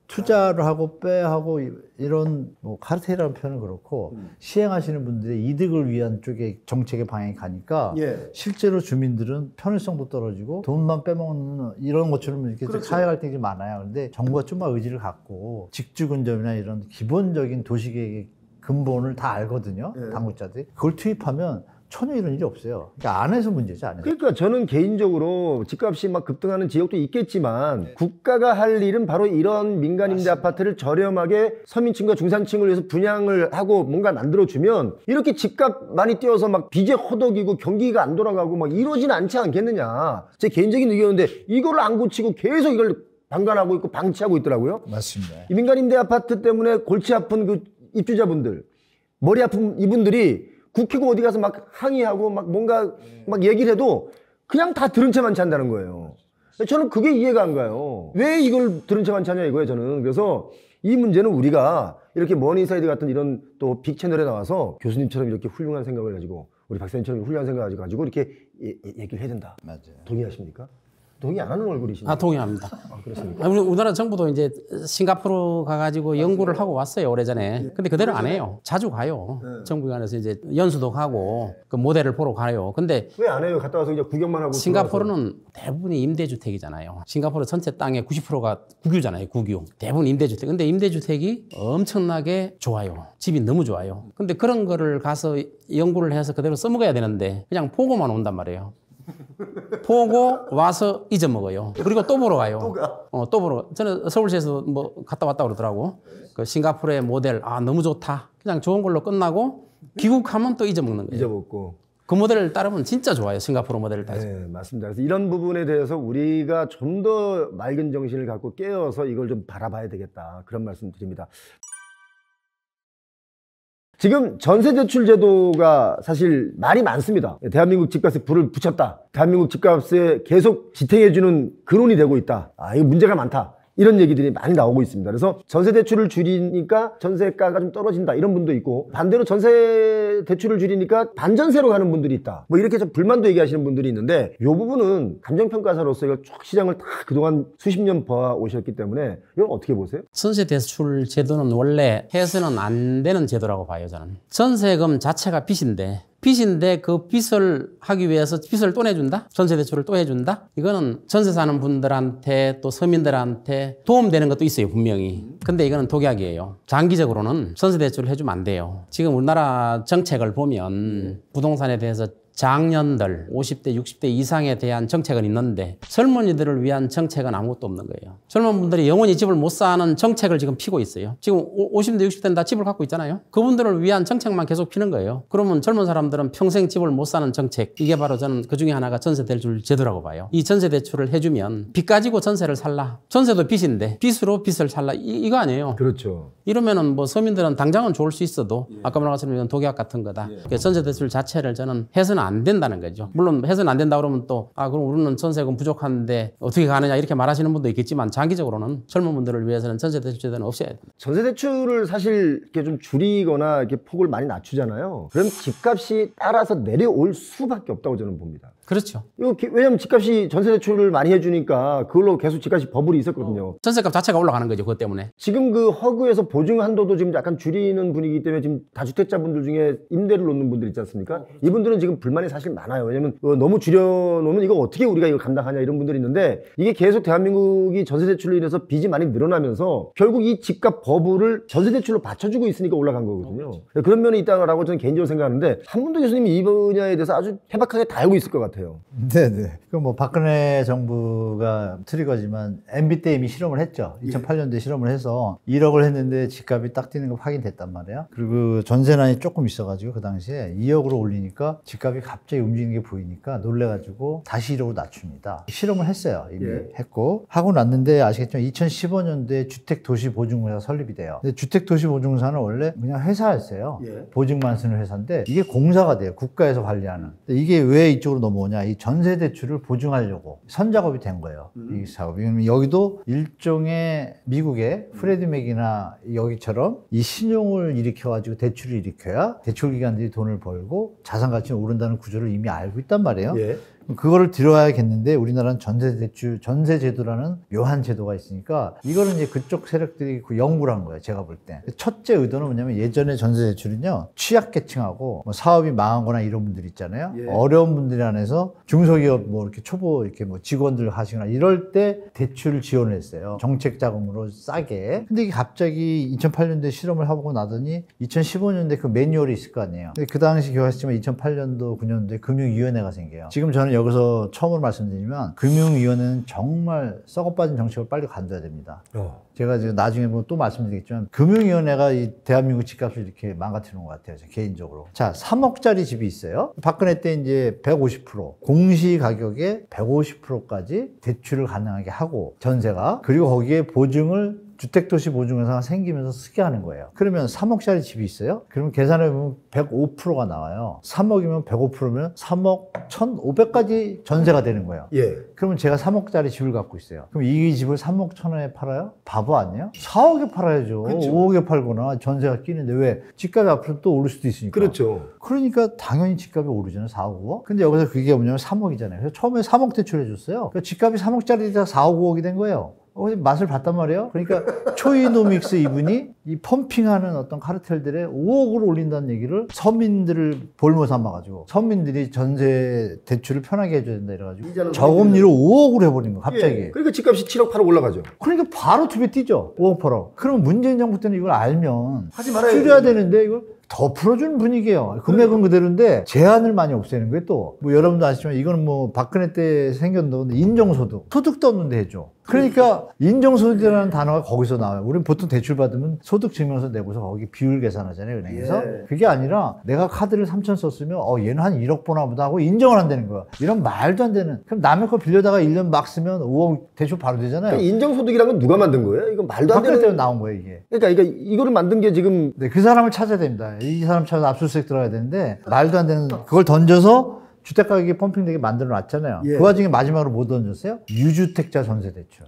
투자를 하고 빼하고 이런 뭐 카르텔이라는 표현은 그렇고 시행하시는 분들의 이득을 위한 쪽에 정책의 방향이 가니까 실제로 주민들은 편의성도 떨어지고 돈만 빼먹는 이런 것처럼 이렇게 사회 갈등이 많아요. 근데 정부가 좀만 의지를 갖고 직주근접이나 이런 기본적인 도시계획의 근본을 다 알거든요. 당국자들이. 그걸 투입하면 전혀 이런 일이 없어요. 그러니까 안에서 문제죠, 안에서. 그러니까 저는 개인적으로 집값이 막 급등하는 지역도 있겠지만 국가가 할 일은 바로 이런 민간 임대 아파트를 저렴하게 서민층과 중산층을 위해서 분양을 하고 뭔가 만들어주면 이렇게 집값 많이 뛰어서 막 빚에 허덕이고 경기가 안 돌아가고 막 이러진 않지 않겠느냐. 제 개인적인 의견인데 이거를 안 고치고 계속 이걸 방관하고 있고 방치하고 있더라고요. 맞습니다. 이 민간 임대 아파트 때문에 골치 아픈 그 입주자분들, 머리 아픈 이분들이 국회고 어디 가서 막 항의하고 막 뭔가 막 얘기를 해도 그냥 다 들은 채만 찬다는 거예요. 저는 그게 이해가 안 가요. 왜 이걸 들은 채만 차냐 이거예요, 저는. 그래서 이 문제는 우리가 이렇게 머니사이드 같은 이런 또 빅 채널에 나와서 교수님처럼 이렇게 훌륭한 생각을 가지고, 우리 박사님처럼 훌륭한 생각을 가지고 이렇게 얘기를 해야 된다. 맞아요. 동의하십니까? 동의 안 하는 얼굴이시네요. 동의합니다. 그렇습니까? 우리나라 정부도 이제 싱가포르 가가지고 연구를 하고 왔어요, 오래전에. 근데 그대로 안 해요. 자주 가요. 정부기관에서 이제 연수도 가고 그 모델을 보러 가요. 근데 왜 안 해요? 갔다 와서 그냥 구경만 하고. 싱가포르는 대부분이 임대주택이잖아요. 싱가포르 전체 땅의 90%가 국유잖아요, 국유. 대부분 임대주택. 근데 임대주택이 엄청나게 좋아요. 집이 너무 좋아요. 근데 그런 거를 가서 연구를 해서 그대로 써먹어야 되는데 그냥 보고만 온단 말이에요. 보고 와서 잊어먹어요. 그리고 또 보러 가요. 또 보러. 저는 서울시에서 뭐 갔다 왔다 그러더라고. 그 싱가포르의 모델, 너무 좋다. 그냥 좋은 걸로 끝나고 귀국하면 또 잊어먹는 거예요. 잊어먹고. 그 모델을 따르면 진짜 좋아요. 싱가포르 모델을 따르면. 네, 맞습니다. 그래서 이런 부분에 대해서 우리가 좀 더 맑은 정신을 갖고 깨어서 이걸 좀 바라봐야 되겠다. 그런 말씀 드립니다. 지금 전세대출 제도가 사실 말이 많습니다. 대한민국 집값에 불을 붙였다. 대한민국 집값에 계속 지탱해주는 근원이 되고 있다. 이거 문제가 많다. 이런 얘기들이 많이 나오고 있습니다. 그래서 전세 대출을 줄이니까 전세가가 좀 떨어진다 이런 분도 있고, 반대로 전세 대출을 줄이니까 반전세로 가는 분들이 있다. 뭐 이렇게 좀 불만도 얘기하시는 분들이 있는데, 이 부분은 감정평가사로서 이걸 쭉 시장을 다 그동안 수십 년 봐오셨기 때문에 이건 어떻게 보세요? 전세 대출 제도는 원래 해서는 안 되는 제도라고 봐요, 저는. 전세금 자체가 빚인데 그 빚을 하기 위해서 빚을 또 내준다? 전세대출을 또 해준다? 이거는 전세 사는 분들한테 또 서민들한테 도움되는 것도 있어요, 분명히. 근데 이거는 독약이에요. 장기적으로는 전세대출을 해주면 안 돼요. 지금 우리나라 정책을 보면 부동산에 대해서 장년들, 50대, 60대 이상에 대한 정책은 있는데 젊은이들을 위한 정책은 아무것도 없는 거예요. 젊은 분들이 영원히 집을 못 사는 정책을 지금 피고 있어요. 지금 50대, 60대는 다 집을 갖고 있잖아요. 그분들을 위한 정책만 계속 피는 거예요. 그러면 젊은 사람들은 평생 집을 못 사는 정책, 이게 바로 저는 그 중에 하나가 전세대출 제도라고 봐요. 이 전세대출을 해주면 빚 가지고 전세를 살라. 전세도 빚인데 빚으로 빚을 살라. 이거 아니에요. 그렇죠. 이러면은 뭐 서민들은 당장은 좋을 수 있어도 아까 말한 것처럼 이건 독약 같은 거다. 전세대출 자체를 저는 해서는 안 된다는 거죠. 물론 해서는 안 된다 그러면 또 그럼 우리는 전세금 부족한데 어떻게 가느냐 이렇게 말하시는 분도 있겠지만, 장기적으로는 젊은 분들을 위해서는 전세대출 제도는 없애야 돼요. 전세대출을 사실 이렇게 좀 줄이거나 이렇게 폭을 많이 낮추잖아요. 그럼 집값이 따라서 내려올 수밖에 없다고 저는 봅니다. 그렇죠. 이거 왜냐면 집값이 전세 대출을 많이 해주니까 그걸로 계속 집값이 버블이 있었거든요. 전세값 자체가 올라가는 거죠. 그것 때문에. 지금 그 허그에서 보증 한도도 지금 약간 줄이는 분위기 때문에 지금 다주택자분들 중에 임대를 놓는 분들 있지 않습니까? 이분들은 지금 불만이 사실 많아요. 왜냐면 너무 줄여놓으면 이거 어떻게 우리가 이거 감당하냐 이런 분들이 있는데 이게 계속 대한민국이 전세 대출로 인해서 빚이 많이 늘어나면서 결국 이 집값 버블을 전세 대출로 받쳐주고 있으니까 올라간 거거든요. 그런 면이 있다고 저는 개인적으로 생각하는데 한문도 교수님이 이 분야에 대해서 아주 해박하게 다 알고 있을 것 같아요. 네네. 그 뭐 박근혜 정부가 트리거지만 MB 때 이미 실험을 했죠. 2008년도에 실험을 해서 1억을 했는데 집값이 딱 뛰는 거 확인됐단 말이에요. 그리고 전세난이 조금 있어가지고 그 당시에 2억으로 올리니까 집값이 갑자기 움직이는 게 보이니까 놀래가지고 다시 1억으로 낮춥니다. 실험을 했어요. 이미 했고 하고 났는데 아시겠지만 2015년도에 주택도시보증공사가 설립이 돼요. 근데 주택도시보증공사는 원래 그냥 회사였어요. 보증만 쓰는 회사인데 이게 공사가 돼요. 국가에서 관리하는. 근데 이게 왜 이쪽으로 넘어오냐? 이 전세 대출을 보증하려고 선작업이 된 거예요. 이 사업이. 여기도 일종의 미국의 프레디 맥이나 여기처럼 이 신용을 일으켜가지고 대출을 일으켜야 대출기관들이 돈을 벌고 자산 가치는 오른다는 구조를 이미 알고 있단 말이에요. 그거를 들어야겠는데 우리나라는 전세대출, 전세제도라는 묘한 제도가 있으니까 이거는 이제 그쪽 세력들이 그 연구를 한 거예요. 제가 볼 때. 첫째 의도는 뭐냐면 예전에 전세대출은요, 취약계층하고 뭐 사업이 망하거나 이런 분들 있잖아요. 어려운 분들이 안에서 중소기업 뭐 이렇게 초보 이렇게 뭐 직원들 하시거나 이럴 때 대출을 지원을 했어요. 정책 자금으로 싸게. 근데 이게 갑자기 2008년도에 실험을 하고 나더니 2015년도에 그 매뉴얼이 있을 거 아니에요. 근데 그 당시 기억하시지만 2008년도, 9년도에 금융위원회가 생겨요. 지금 저는 여기서 처음으로 말씀드리면 금융위원회는 정말 썩어빠진 정책을 빨리 간둬야 됩니다. 제가 지금 나중에 뭐 또 말씀드리겠지만 금융위원회가 이 대한민국 집값을 이렇게 망가뜨리는 것 같아요. 개인적으로. 자, 3억짜리 집이 있어요. 박근혜 때 이제 150% 공시 가격의 150%까지 대출을 가능하게 하고 전세가 그리고 거기에 보증을 주택도시보증공사가 생기면서 쓰게 하는 거예요. 그러면 3억짜리 집이 있어요? 그러면 계산해보면 105%가 나와요. 3억이면 105%면 3억 1,500까지 전세가 되는 거예요. 그러면 제가 3억짜리 집을 갖고 있어요. 그럼 이 집을 3억 1,000원에 팔아요? 바보 아니에요? 4억에 팔아야죠. 그렇죠. 5억에 팔거나 전세가 끼는데 왜? 집값이 앞으로 또 오를 수도 있으니까. 그렇죠. 그러니까 당연히 집값이 오르잖아요. 4억, 5억. 근데 여기서 그게 뭐냐면 3억이잖아요. 그래서 처음에 3억 대출해줬어요. 그러니까 집값이 3억짜리에다가 4억, 5억이 된 거예요. 맛을 봤단 말이에요. 그러니까 초이노믹스 이분이 이 펌핑하는 어떤 카르텔들의 5억으로 올린다는 얘기를 서민들을 볼모 삼아가지고 서민들이 전세 대출을 편하게 해줘야 된다 이래가지고 저금리로 5억으로 해버린 거 갑자기. 그러니까 집값이 7억 8억 올라가죠. 그러니까 바로 2배 뛰죠. 5억 8억. 그럼 문재인 정부 때는 이걸 알면 하지 말아야 줄여야 되는데 이걸 더 풀어주는 분위기예요. 금액은 그대로인데 제한을 많이 없애는 거예요. 또 뭐 여러분도 아시지만 이거는 뭐 박근혜 때 생겼던 인정소득, 소득도 없는데 해줘. 그러니까 인정소득이라는 단어가 거기서 나와요. 우리는 보통 대출 받으면 소득증명서 내고서 거기 비율 계산하잖아요, 은행에서. 그게 아니라 내가 카드를 3천 썼으면 얘는 한 1억 보나 보다 하고 인정을 한다는 거야. 이런 말도 안 되는. 그럼 남의 거 빌려다가 1년 막 쓰면 5억 대출 바로 되잖아요. 그러니까 인정소득이라는 건 누가 만든 거예요? 이거 말도 안 되는. 박근혜 때 나온 거예요, 이게. 그러니까 이거를 만든 게 지금. 네, 그 사람을 찾아야 됩니다. 이 사람 찾아서 압수수색 들어가야 되는데 말도 안 되는 그걸 던져서 주택 가격이 펌핑되게 만들어 놨잖아요. 그 와중에 마지막으로 뭐 던졌어요? 유주택자 전세대출.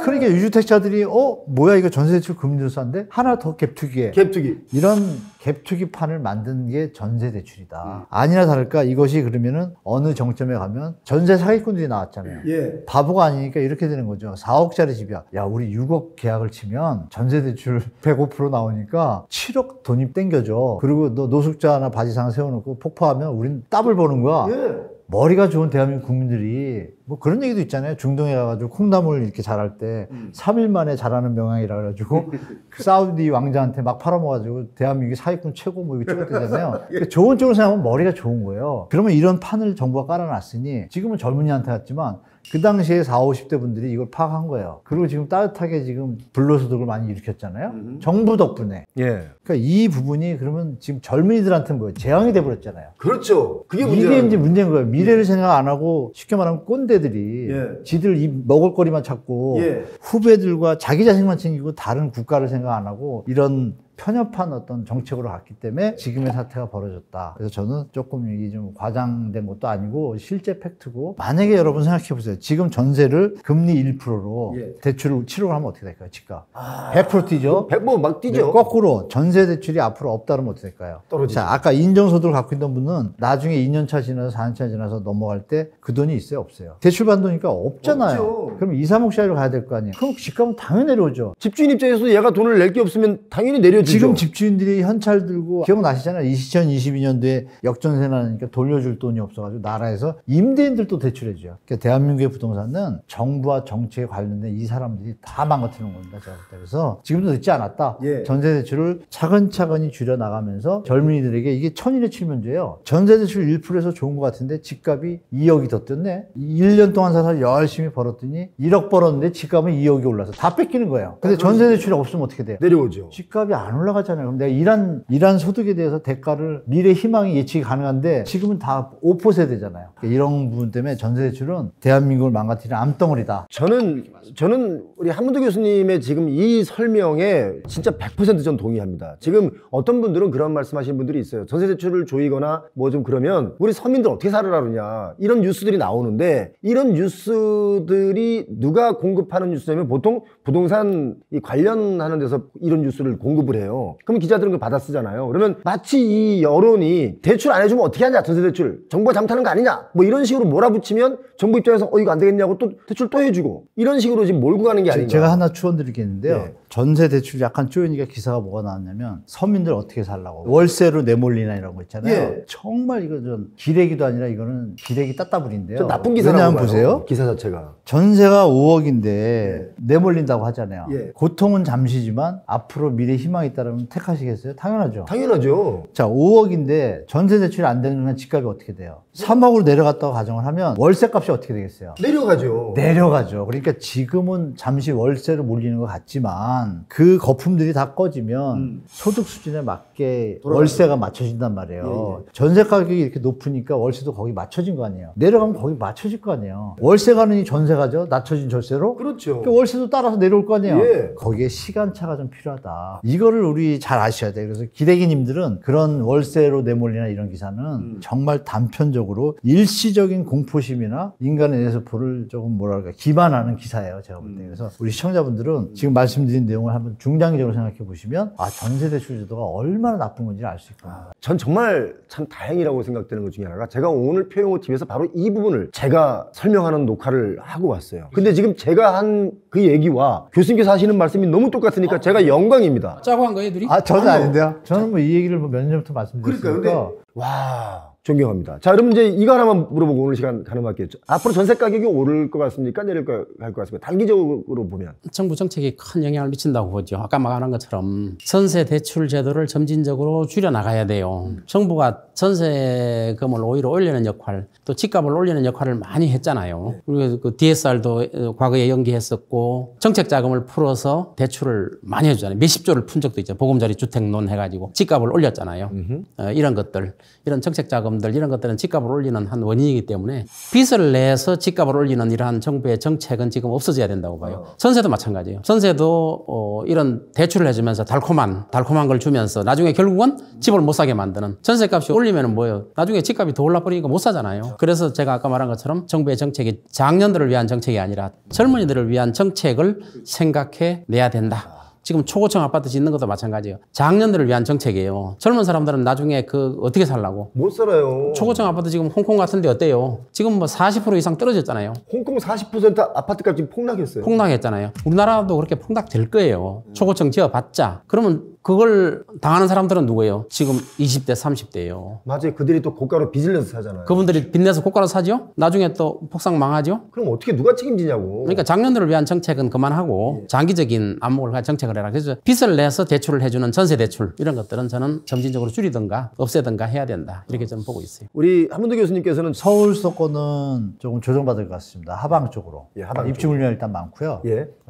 그러니까 유주택자들이 뭐야 이거 전세대출 금리도 싼데 하나 더 갭투기해. 갭투기. 이런 갭투기판을 만든 게 전세대출이다. 아니나 다를까 이것이 그러면은 어느 정점에 가면 전세 사기꾼들이 나왔잖아요. 바보가 아니니까 이렇게 되는 거죠. 4억짜리 집이야. 야 우리 6억 계약을 치면 전세대출 105% 나오니까 7억 돈이 땡겨져. 그리고 너 노숙자나 바지상 세워놓고 폭파하면 우린 더블 버는 거야. 머리가 좋은 대한민국 국민들이 뭐 그런 얘기도 있잖아요. 중동에 가가지고 콩나물 이렇게 자랄 때 3일 만에 자라는 명항이라 그래가지고 그 사우디 왕자한테 막 팔아먹어가지고 대한민국이 사기꾼 최고 뭐 이거 찍었대잖아요. 그러니까 좋은 쪽으로 생각하면 머리가 좋은 거예요. 그러면 이런 판을 정부가 깔아놨으니 지금은 젊은이한테 갔지만 그 당시에 40, 50대 분들이 이걸 파악한 거예요. 그리고 지금 따뜻하게 지금 불로소득을 많이 일으켰잖아요. 정부 덕분에. 그러니까 이 부분이 그러면 지금 젊은이들한테는 뭐예요? 재앙이 돼버렸잖아요. 그렇죠. 그게 문제예요. 이게 이제 문제인 거예요. 미래를 생각 안 하고 쉽게 말하면 꼰대들이 지들 이 먹을 거리만 찾고 후배들과 자기 자식만 챙기고 다른 국가를 생각 안 하고 이런 편협한 어떤 정책으로 갔기 때문에 지금의 사태가 벌어졌다. 그래서 저는 조금 이게 좀 과장된 것도 아니고 실제 팩트고, 만약에 여러분 생각해 보세요. 지금 전세를 금리 1%로 대출을 7월 하면 어떻게 될까요? 집값 100% 뛰죠. 100% 막 뛰죠. 거꾸로 전세 대출이 앞으로 없다 그러면 어떻게 될까요? 떨어지죠. 자, 아까 인정소득을 갖고 있는 분은 나중에 2년차 지나서 4년차 지나서 넘어갈 때 그 돈이 있어요, 없어요? 대출 받으니까 없잖아요. 없죠. 그럼 2, 3억 샤이로 가야 될 거 아니에요? 그럼 집값은 당연히 내려오죠. 집주인 입장에서도 얘가 돈을 낼 게 없으면 당연히 내려주죠. 지금 집주인들이 현찰 들고, 기억나시잖아요. 2022년도에 역전세 나니까 돌려줄 돈이 없어가지고 나라에서 임대인들도 대출해줘요. 그러니까 대한민국의 부동산은 정부와 정책에 관련된 이 사람들이 다 망가뜨리는 겁니다. 제가 볼 때. 그래서 지금도 늦지 않았다. 전세 대출을 차근차근히 줄여나가면서 젊은이들에게, 이게 천일의 칠면조예요. 전세 대출 1%에서 좋은 것 같은데 집값이 2억이 더 뛰었네. 1년 동안 사서 열심히 벌었더니 1억 벌었는데 집값은 2억이 올라서 다 뺏기는 거예요. 근데 전세 대출이 없으면 어떻게 돼요? 내려오죠. 집값이 안 올라가잖아요. 그럼 내가 일한 소득에 대해서 대가를, 미래 희망이 예측이 가능한데 지금은 다 5% 세대잖아요. 그러니까 이런 부분 때문에 전세 대출은 대한민국을 망가뜨리는 암덩어리다. 저는 우리 한문도 교수님의 지금 이 설명에 진짜 100% 전 동의합니다. 지금 어떤 분들은 그런 말씀하시는 분들이 있어요. 전세 대출을 조이거나 뭐 좀 그러면 우리 서민들 어떻게 살으라 그러냐, 이런 뉴스들이 나오는데, 이런 뉴스들이 누가 공급하는 뉴스냐면 보통 부동산 관련하는 데서 이런 뉴스를 공급을 해요. 그럼 기자들은 그걸 받아 쓰잖아요. 그러면 마치 이 여론이 대출 안 해주면 어떻게 하냐, 전세 대출 정부가 잘못하는 거 아니냐, 뭐 이런 식으로 몰아붙이면 정부 입장에서 이거 안 되겠냐고 또 대출 또 해주고, 이런 식으로 지금 몰고 가는 게 아닌가. 제가 하나 추원드리겠는데요. 전세 대출 약간 쪼이니까 기사가 뭐가 나왔냐면, 서민들 어떻게 살라고 월세로 내몰리나 이런 거 있잖아요. 정말 이거 좀 기레기도 아니라 이거는 기레기 따따블인데요. 저 나쁜 기사라고 왜냐면 봐요, 보세요. 기사 자체가. 전세가 5억인데 내몰린다고 하잖아요. 고통은 잠시지만 앞으로 미래 희망이 있다면 택하시겠어요? 당연하죠. 당연하죠. 자, 5억인데 전세 대출이 안 되는 집값이 어떻게 돼요? 3억으로 내려갔다고 가정을 하면 월세 값이 어떻게 되겠어요? 내려가죠. 내려가죠. 그러니까 지금은 잠시 월세로 몰리는 것 같지만 그 거품들이 다 꺼지면 소득 수준에 맞게 월세가 맞춰진단 말이에요. 전세 가격이 이렇게 높으니까 월세도 거기 맞춰진 거 아니에요. 내려가면 거기 맞춰질 거 아니에요. 월세 가느니 전세 가죠. 낮춰진 절세로. 그렇죠. 그러니까 월세도 따라서 내려올 거 아니에요. 거기에 시간차가 좀 필요하다. 이거를 우리 잘 아셔야 돼요. 그래서 기레기님들은 그런 월세로 내몰리나 이런 기사는 정말 단편적으로 일시적인 공포심이나 인간의 뇌세포를 조금 뭐랄까 기반하는 기사예요. 제가 볼 때. 그래서 우리 시청자분들은 지금 말씀드린 내용을 한번 중장기적으로 생각해 보시면, 아, 전세대출 제도가 얼마나 나쁜 건지 알 수 있구나. 전 정말 참 다행이라고 생각되는 것 중에 하나가, 제가 오늘 표용호 TV에서 바로 이 부분을 제가 설명하는 녹화를 하고 왔어요. 근데 지금 제가 한 그 얘기와 교수님께서 하시는 말씀이 너무 똑같으니까 제가 영광입니다. 짜고 한 거예요, 둘이? 아, 저는 아닌데요. 저는 뭐 이 얘기를 몇 년부터 말씀드렸으니까. 그러니까요. 근데 와, 존경합니다. 자, 그럼 이제 이거 하나만 물어보고 오늘 시간 가능할게요. 앞으로 전세 가격이 오를 것 같습니까? 내릴 것 같습니까? 단기적으로 보면. 정부 정책이 큰 영향을 미친다고 보죠. 아까 말한 것처럼 전세 대출 제도를 점진적으로 줄여 나가야 돼요. 정부가 전세금을 오히려 올리는 역할, 또 집값을 올리는 역할을 많이 했잖아요. 그리고 그 DSR도 과거에 연기했었고, 정책 자금을 풀어서 대출을 많이 해주잖아요. 몇십 조를 푼 적도 있죠. 보금자리 주택론 해가지고 집값을 올렸잖아요. 이런 것들, 이런 정책 자금들, 이런 것들은 집값을 올리는 한 원인이기 때문에 빚을 내서 집값을 올리는 이러한 정부의 정책은 지금 없어져야 된다고 봐요. 전세도 마찬가지예요. 전세도 이런 대출을 해주면서 달콤한 걸 주면서 나중에 결국은 집을 못 사게 만드는, 전세값이 올리면 뭐예요? 나중에 집값이 더 올라버리니까 못 사잖아요. 그래서 제가 아까 말한 것처럼 정부의 정책이 장년들을 위한 정책이 아니라 젊은이들을 위한 정책을 생각해 내야 된다. 지금 초고층 아파트 짓는 것도 마찬가지예요. 장년들을 위한 정책이에요. 젊은 사람들은 나중에 어떻게 살라고? 못 살아요. 초고층 아파트 지금 홍콩 같은데 어때요? 지금 뭐 40% 이상 떨어졌잖아요. 홍콩 40% 아파트값 지금 폭락했어요. 폭락했잖아요. 우리나라도 그렇게 폭락될 거예요. 초고층 지어봤자. 그러면 그걸 당하는 사람들은 누구예요? 지금 20대, 30대예요. 맞아요. 그들이 또 고가로 빚을 내서 사잖아요. 그분들이 빚내서 고가로 사죠? 나중에 또 폭삭 망하죠? 그럼 어떻게 누가 책임지냐고. 그러니까 장년들을 위한 정책은 그만하고 장기적인 안목을 가진 정책을 해라. 그래서 빚을 내서 대출을 해주는 전세 대출, 이런 것들은 저는 점진적으로 줄이든가 없애든가 해야 된다. 이렇게 저는 보고 있어요. 우리 한문도 교수님께서는 서울 수도권은 조금 조정받을 것 같습니다. 하방 쪽으로. 하방 입주 물량이 일단 많고요.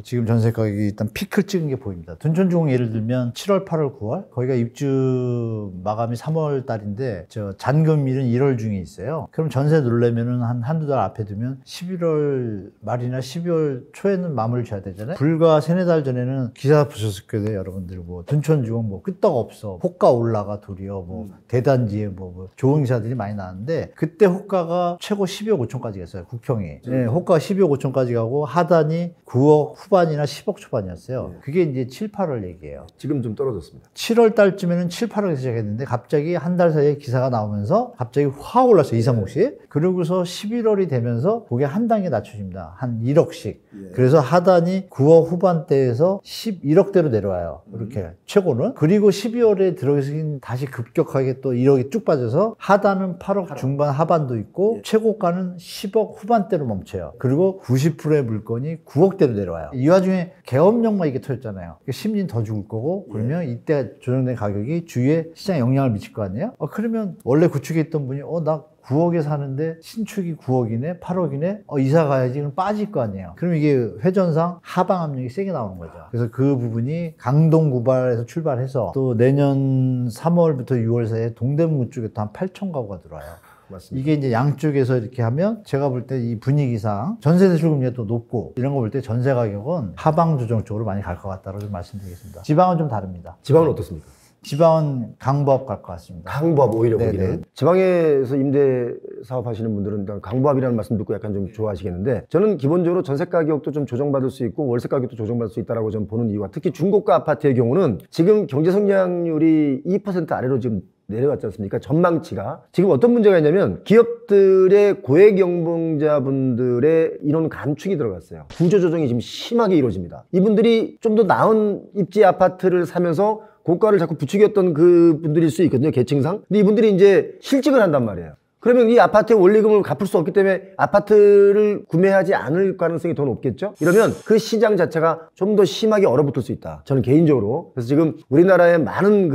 지금 전세 가격이 일단 피크를 찍은 게 보입니다. 둔촌중공 예를 들면 7월 7월, 8월, 9월 거기가 입주 마감이 3월 달인데 저 잔금일은 1월 중에 있어요. 그럼 전세 누르려면은 한두 달 앞에 두면 11월 말이나 12월 초에는 마무리를 줘야 되잖아요. 불과 3-4달 전에는 기사 보셨을 거예요. 여러분들 뭐 둔촌주공 뭐 끄떡 없어. 호가 올라가 도리어 뭐 대단지에 뭐 좋은 기사들이 많이 나왔는데 그때 호가가 최고 12억 5천까지 갔어요. 국평이. 네, 호가가 12억 5천까지 가고 하단이 9억 후반이나 10억 초반이었어요. 그게 이제 7, 8월 얘기예요. 지금 좀 떨어졌습니다. 7월 달쯤에는 7, 8월에서 시작했는데 갑자기 한 달 사이에 기사가 나오면서 갑자기 확 올랐어요. 2, 3억씩. 그러고서 11월이 되면서 그게 한 단계 낮춰집니다. 한 1억씩. 그래서 하단이 9억 후반대에서 11억대로 내려와요. 이렇게 최고는. 그리고 12월에 들어가긴 다시 급격하게 또 1억이 쭉 빠져서 하단은 8억 중반 하반도 있고 최고가는 10억 후반대로 멈춰요. 그리고 90%의 물건이 9억대로 내려와요. 이 와중에 계엄령만 이게 터졌잖아요. 심리는 더 죽을 거고 그러면 이때 조정된 가격이 주위에 시장에 영향을 미칠 거 아니에요? 그러면 원래 구축에 있던 분이 나 9억에 사는데 신축이 9억이네, 8억이네, 이사 가야지. 그럼 빠질 거 아니에요. 그럼 이게 회전상 하방 압력이 세게 나오는 거죠. 그래서 그 부분이 강동구발에서 출발해서 또 내년 3월부터 6월 사이에 동대문 쪽에 또 한 8천 가구가 들어와요. 맞습니다. 이게 이제 양쪽에서 이렇게 하면 제가 볼 때 이 분위기상 전세 대출금리가 또 높고 이런 거 볼 때 전세 가격은 하방 조정 쪽으로 많이 갈 것 같다고 좀 말씀드리겠습니다. 지방은 좀 다릅니다. 지방은 어떻습니까? 지방은 강보합 갈 것 같습니다. 강보합 오히려 네네. 거기는. 지방에서 임대 사업하시는 분들은 강보합이라는 말씀 듣고 약간 좀 좋아하시겠는데 저는 기본적으로 전세 가격도 좀 조정받을 수 있고 월세 가격도 조정받을 수 있다라고 저는 보는 이유가 특히 중고가 아파트의 경우는 지금 경제 성장률이 2% 아래로 지금 내려갔지 않습니까? 전망치가. 지금 어떤 문제가 있냐면 기업들의 고액연봉자분들의 인원 감축이 들어갔어요. 구조조정이 지금 심하게 이루어집니다. 이분들이 좀 더 나은 입지 아파트를 사면서 고가를 자꾸 부추겼던 그 분들일 수 있거든요, 계층상. 근데 이분들이 이제 실직을 한단 말이에요. 그러면 이 아파트의 원리금을 갚을 수 없기 때문에 아파트를 구매하지 않을 가능성이 더 높겠죠? 이러면 그 시장 자체가 좀 더 심하게 얼어붙을 수 있다. 저는 개인적으로. 그래서 지금 우리나라의 많은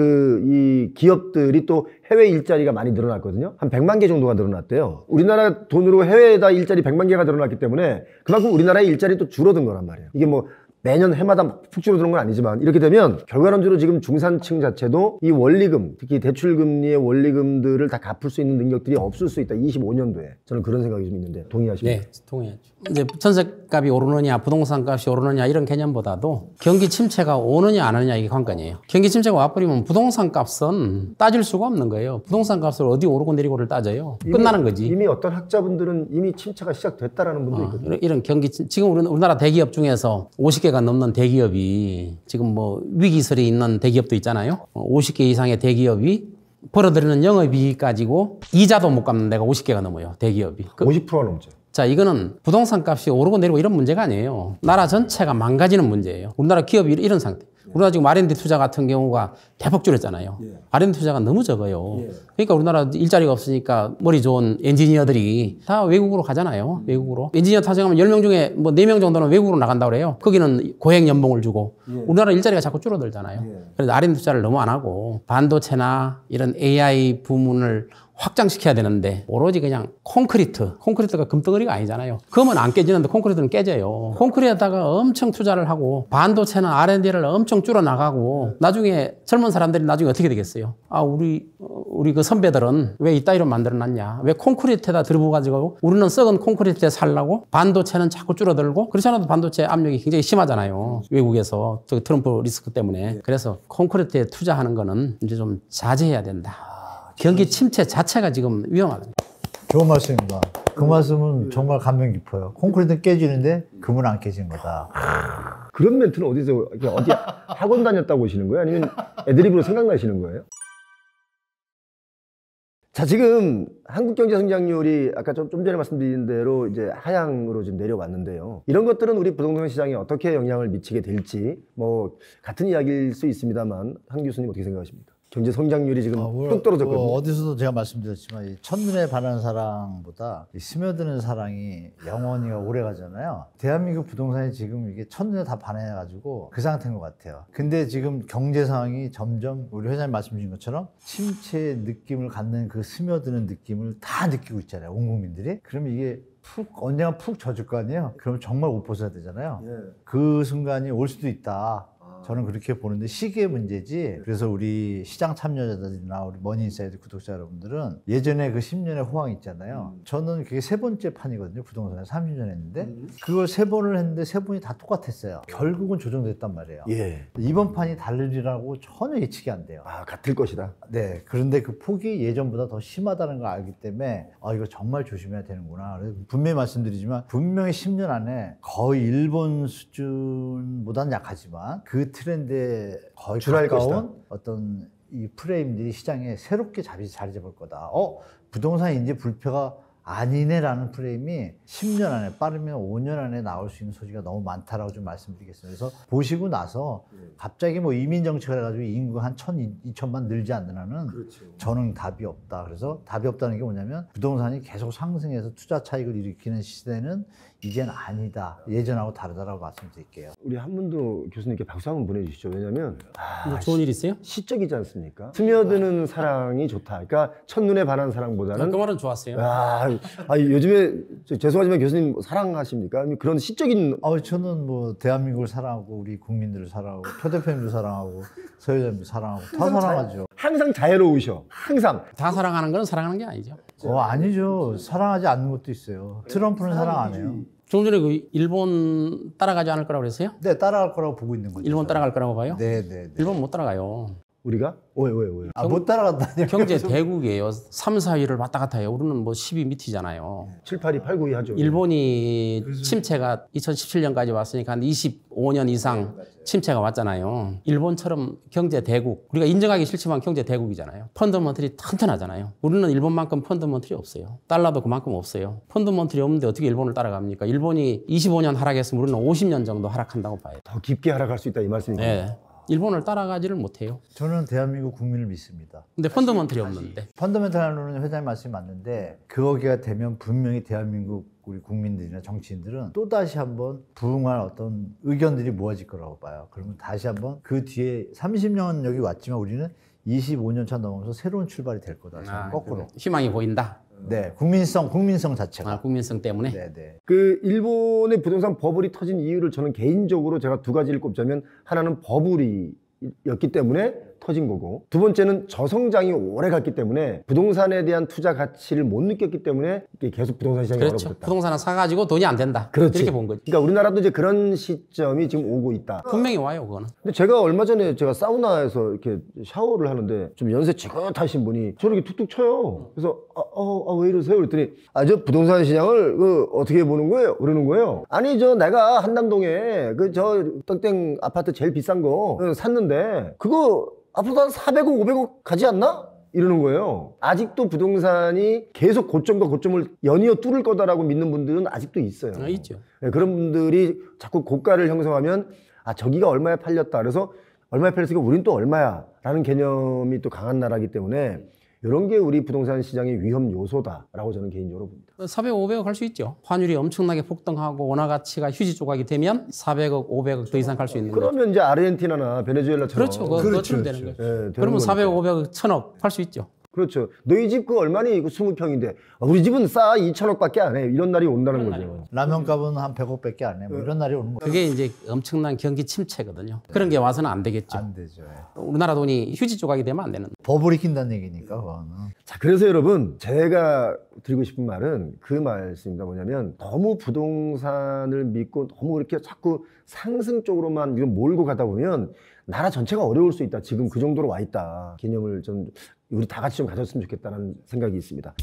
이 기업들이 또 해외 일자리가 많이 늘어났거든요. 한 100만 개 정도가 늘어났대요. 우리나라 돈으로 해외에다 일자리 100만 개가 늘어났기 때문에 그만큼 우리나라의 일자리 또 줄어든 거란 말이에요. 이게 뭐 매년 해마다 푹 줄어드는 건 아니지만 이렇게 되면 결과론적으로 지금 중산층 자체도 이 원리금, 특히 대출금리의 원리금들을 다 갚을 수 있는 능력들이 없을 수 있다. 25년도에. 저는 그런 생각이 좀 있는데 동의하십니까? 네, 동의하죠. 이제 전세값이 오르느냐, 부동산 값이 오르느냐 이런 개념보다도 경기 침체가 오느냐 안 오느냐 이게 관건이에요. 경기 침체가 와버리면 부동산 값은 따질 수가 없는 거예요. 부동산 값을 어디 오르고 내리고를 따져요. 끝나는 거지. 이미 어떤 학자분들은 이미 침체가 시작됐다라는 분도 있거든요. 이런 경기 지금 우리나라 대기업 중에서 50개가 넘는 대기업이 지금 뭐 위기설이 있는 대기업도 있잖아요. 50개 이상의 대기업이 벌어들이는 영업이익 가지고 이자도 못 갚는 데가 50개가 넘어요. 대기업이. 50%가 넘죠. 자, 이거는 부동산 값이 오르고 내리고 이런 문제가 아니에요. 나라 전체가 망가지는 문제예요. 우리나라 기업이 이런 상태. 우리나라 지금 R&D 투자 같은 경우가 대폭 줄였잖아요. R&D 투자가 너무 적어요. 그러니까 우리나라 일자리가 없으니까 머리 좋은 엔지니어들이 다 외국으로 가잖아요. 외국으로. 엔지니어 타생하면 10명 중에 뭐 4명 정도는 외국으로 나간다고 그래요. 거기는 고액 연봉을 주고 우리나라 일자리가 자꾸 줄어들잖아요. 그래서 R&D 투자를 너무 안 하고 반도체나 이런 AI 부문을 확장시켜야 되는데 오로지 그냥 콘크리트가 금덩어리가 아니잖아요. 금은 안 깨지는데 콘크리트는 깨져요. 콘크리트에다가 엄청 투자를 하고 반도체는 R&D를 엄청 줄여나가고 나중에 젊은 사람들이 나중에 어떻게 되겠어요? 우리 그 선배들은 왜 이따위로 만들어놨냐? 왜 콘크리트에다 들어가지고 우리는 썩은 콘크리트에 살라고 반도체는 자꾸 줄어들고 그렇지 않아도 반도체 압력이 굉장히 심하잖아요. 외국에서 저 트럼프 리스크 때문에. 그래서 콘크리트에 투자하는 거는 이제 좀 자제해야 된다. 경기 침체 자체가 지금 위험하다. 좋은 말씀입니다. 그 말씀은 정말 감명 깊어요. 콘크리트는 깨지는데 금은 안 깨지는 거다. 그런 멘트는 어디 학원 다녔다고 오시는 거예요? 아니면 애드립으로 생각나시는 거예요? 자, 지금 한국 경제 성장률이 아까 좀 전에 말씀드린 대로 이제 하향으로 지금 내려왔는데요. 이런 것들은 우리 부동산 시장에 어떻게 영향을 미치게 될지 뭐 같은 이야기일 수 있습니다만 한 교수님 어떻게 생각하십니까? 경제 성장률이 지금 뚝 떨어졌거든요. 어디서도 제가 말씀드렸지만 이 첫눈에 반한 사랑보다 이 스며드는 사랑이 영원히가 오래 가잖아요. 대한민국 부동산이 지금 이게 첫눈에 다 반해가지고 그 상태인 것 같아요. 근데 지금 경제 상황이 점점 우리 회장님 말씀 주신 것처럼 침체의 느낌을 갖는 그 스며드는 느낌을 다 느끼고 있잖아요. 온 국민들이. 그러면 이게 언젠가 푹 젖을 거 아니에요. 그러면 정말 옷 벗어야 되잖아요. 그 순간이 올 수도 있다. 저는 그렇게 보는데 시기의 문제지. 그래서 우리 시장 참여자들이나 우리 머니인사이드 구독자 여러분들은 예전에 그 10년의 호황 있잖아요. 저는 그게 세 번째 판이거든요. 부동산에 30년 했는데 그걸 세 번을 했는데 세 번이 다 똑같았어요. 결국은 조정됐단 말이에요. 예. 이번 판이 다르리라고 전혀 예측이 안 돼요. 아, 같을 것이다. 네. 그런데 그 폭이 예전보다 더 심하다는 걸 알기 때문에 이거 정말 조심해야 되는구나. 그래서 분명히 말씀드리지만 분명히 10년 안에 거의 일본 수준보다는 약하지만 그 트렌드에 거의 준할 가까운 것이다. 어떤 이 프레임들이 시장에 새롭게 자리 잡을 거다. 부동산 인지 불패가 아니네라는 프레임이 10년 안에 빠르면 5년 안에 나올 수 있는 소지가 너무 많다라고 좀 말씀드리겠습니다. 그래서 보시고 나서 갑자기 뭐 이민 정책을 해가지고 인구가 한 2천만 늘지 않는 한은 저는 답이 없다. 그래서 답이 없다는 게 뭐냐면 부동산이 계속 상승해서 투자 차익을 일으키는 시대는 이젠 아니다. 예전하고 다르다라고 말씀드릴게요. 우리 한문도 교수님께 박수 한번 보내주시죠. 왜냐면 뭐 좋은 일 있어요? 시적이지 않습니까? 스며드는 사랑이 좋다. 그러니까 첫눈에 반한 사랑보다는 그 말은 좋았어요. 요즘에 죄송하지만 교수님 사랑하십니까? 그런 시적인 저는 뭐 대한민국을 사랑하고 우리 국민들을 사랑하고 표 대표님도 사랑하고 서회장님도 사랑하고 다 사랑하죠. 항상 자애로우셔. 항상. 다 사랑하는 건 사랑하는 게 아니죠. 아니죠. 사랑하지 않는 것도 있어요. 트럼프는 사랑 안 해요. 조금 전에 그 일본 따라가지 않을 거라고 그랬어요? 네, 따라갈 거라고 보고 있는 거죠. 일본 따라갈 거라고 봐요? 네. 일본 못 따라가요. 우리가? 왜? 못 따라간다니요. 경제 대국이에요. 3, 4위를 왔다 갔다 해요. 우리는 뭐 10위 밑이잖아요. 7, 8위, 8, 9위 하죠. 일본이 침체가 2017년까지 왔으니까 한 25년 이상 침체가 왔잖아요. 일본처럼 경제 대국, 우리가 인정하기 싫지만 경제 대국이잖아요. 펀더먼털이 튼튼하잖아요. 우리는 일본만큼 펀더먼털이 없어요. 달러도 그만큼 없어요. 펀더먼털이 없는데 어떻게 일본을 따라갑니까? 일본이 25년 하락했으면 우리는 50년 정도 하락한다고 봐요. 더 깊게 하락할 수 있다 이 말씀이군요. 네. 일본을 따라가지를 못해요. 저는 대한민국 국민을 믿습니다. 근데 펀더먼털이 없는데. 펀더멘탈로는 회장님 말씀이 맞는데 그거기가 되면 분명히 대한민국 우리 국민들이나 정치인들은 또다시 한번 부응할 어떤 의견들이 모아질 거라고 봐요. 그러면 다시 한번 그 뒤에 30년 여기 왔지만 우리는 25년 차 넘어서 새로운 출발이 될 거다. 저는 거꾸로. 희망이 보인다. 네, 국민성 자체가. 국민성 때문에. 네. 그 일본의 부동산 버블이 터진 이유를 저는 개인적으로 제가 두 가지를 꼽자면 하나는 버블이었기 때문에 터진 거고 두 번째는 저성장이 오래 갔기 때문에 부동산에 대한 투자 가치를 못 느꼈기 때문에 이게 계속 부동산 시장이 그렇죠. 얼어붙었다. 부동산을 사가지고 돈이 안 된다. 그렇지. 이렇게 본 거지. 그러니까 우리나라도 이제 그런 시점이 지금 오고 있다. 분명히 와요, 그거는. 근데 제가 얼마 전에 제가 사우나에서 이렇게 샤워를 하는데 좀 연세 지긋하신 분이 저렇게 툭툭 쳐요. 그래서 왜 이러세요? 그랬더니 저 부동산 시장을 어떻게 보는 거예요? 그러는 거예요. 아니 내가 한남동에 저 땡땡 아파트 제일 비싼 거 샀는데 그거 앞으로 한 400억, 500억 가지 않나? 이러는 거예요. 아직도 부동산이 계속 고점과 고점을 연이어 뚫을 거다라고 믿는 분들은 아직도 있어요. 있죠. 네, 그런 분들이 자꾸 고가를 형성하면 저기가 얼마에 팔렸다. 그래서 얼마에 팔렸으니까 우린 또 얼마야 라는 개념이 또 강한 나라이기 때문에 이런 게 우리 부동산 시장의 위험 요소다라고 저는 개인적으로 봅니다. 400억, 500억 할 수 있죠. 환율이 엄청나게 폭등하고 원화 가치가 휴지 조각이 되면 400억, 500억 더 이상 갈 수 있는 거죠. 그러면 이제 아르헨티나나 베네수엘라처럼 그렇죠. 그것처럼 되는 거죠. 되는 그러면 거니까. 400억, 500억, 1000억 할 수 있죠. 그렇죠. 너희 집 얼마니? 20평인데 우리 집은 싸 2천억밖에 안 해. 이런 날이 온다는 거죠. 라면 값은 한 100억밖에 안 해. 뭐 이런 날이 오는 거예요. 그게 이제 엄청난 경기 침체거든요. 그런 게 와서는 안 되겠죠. 안 되죠. 우리나라 돈이 휴지 조각이 되면 안 되는. 버블이 낀다는 얘기니까 그거는. 자, 그래서 여러분 제가 드리고 싶은 말은 그 말씀입니다. 뭐냐면 너무 부동산을 믿고 너무 그렇게 자꾸 상승 쪽으로만 이거 몰고 가다 보면 나라 전체가 어려울 수 있다. 지금 그 정도로 와 있다. 개념을 좀 우리 다 같이 좀 가졌으면 좋겠다는 생각이 있습니다.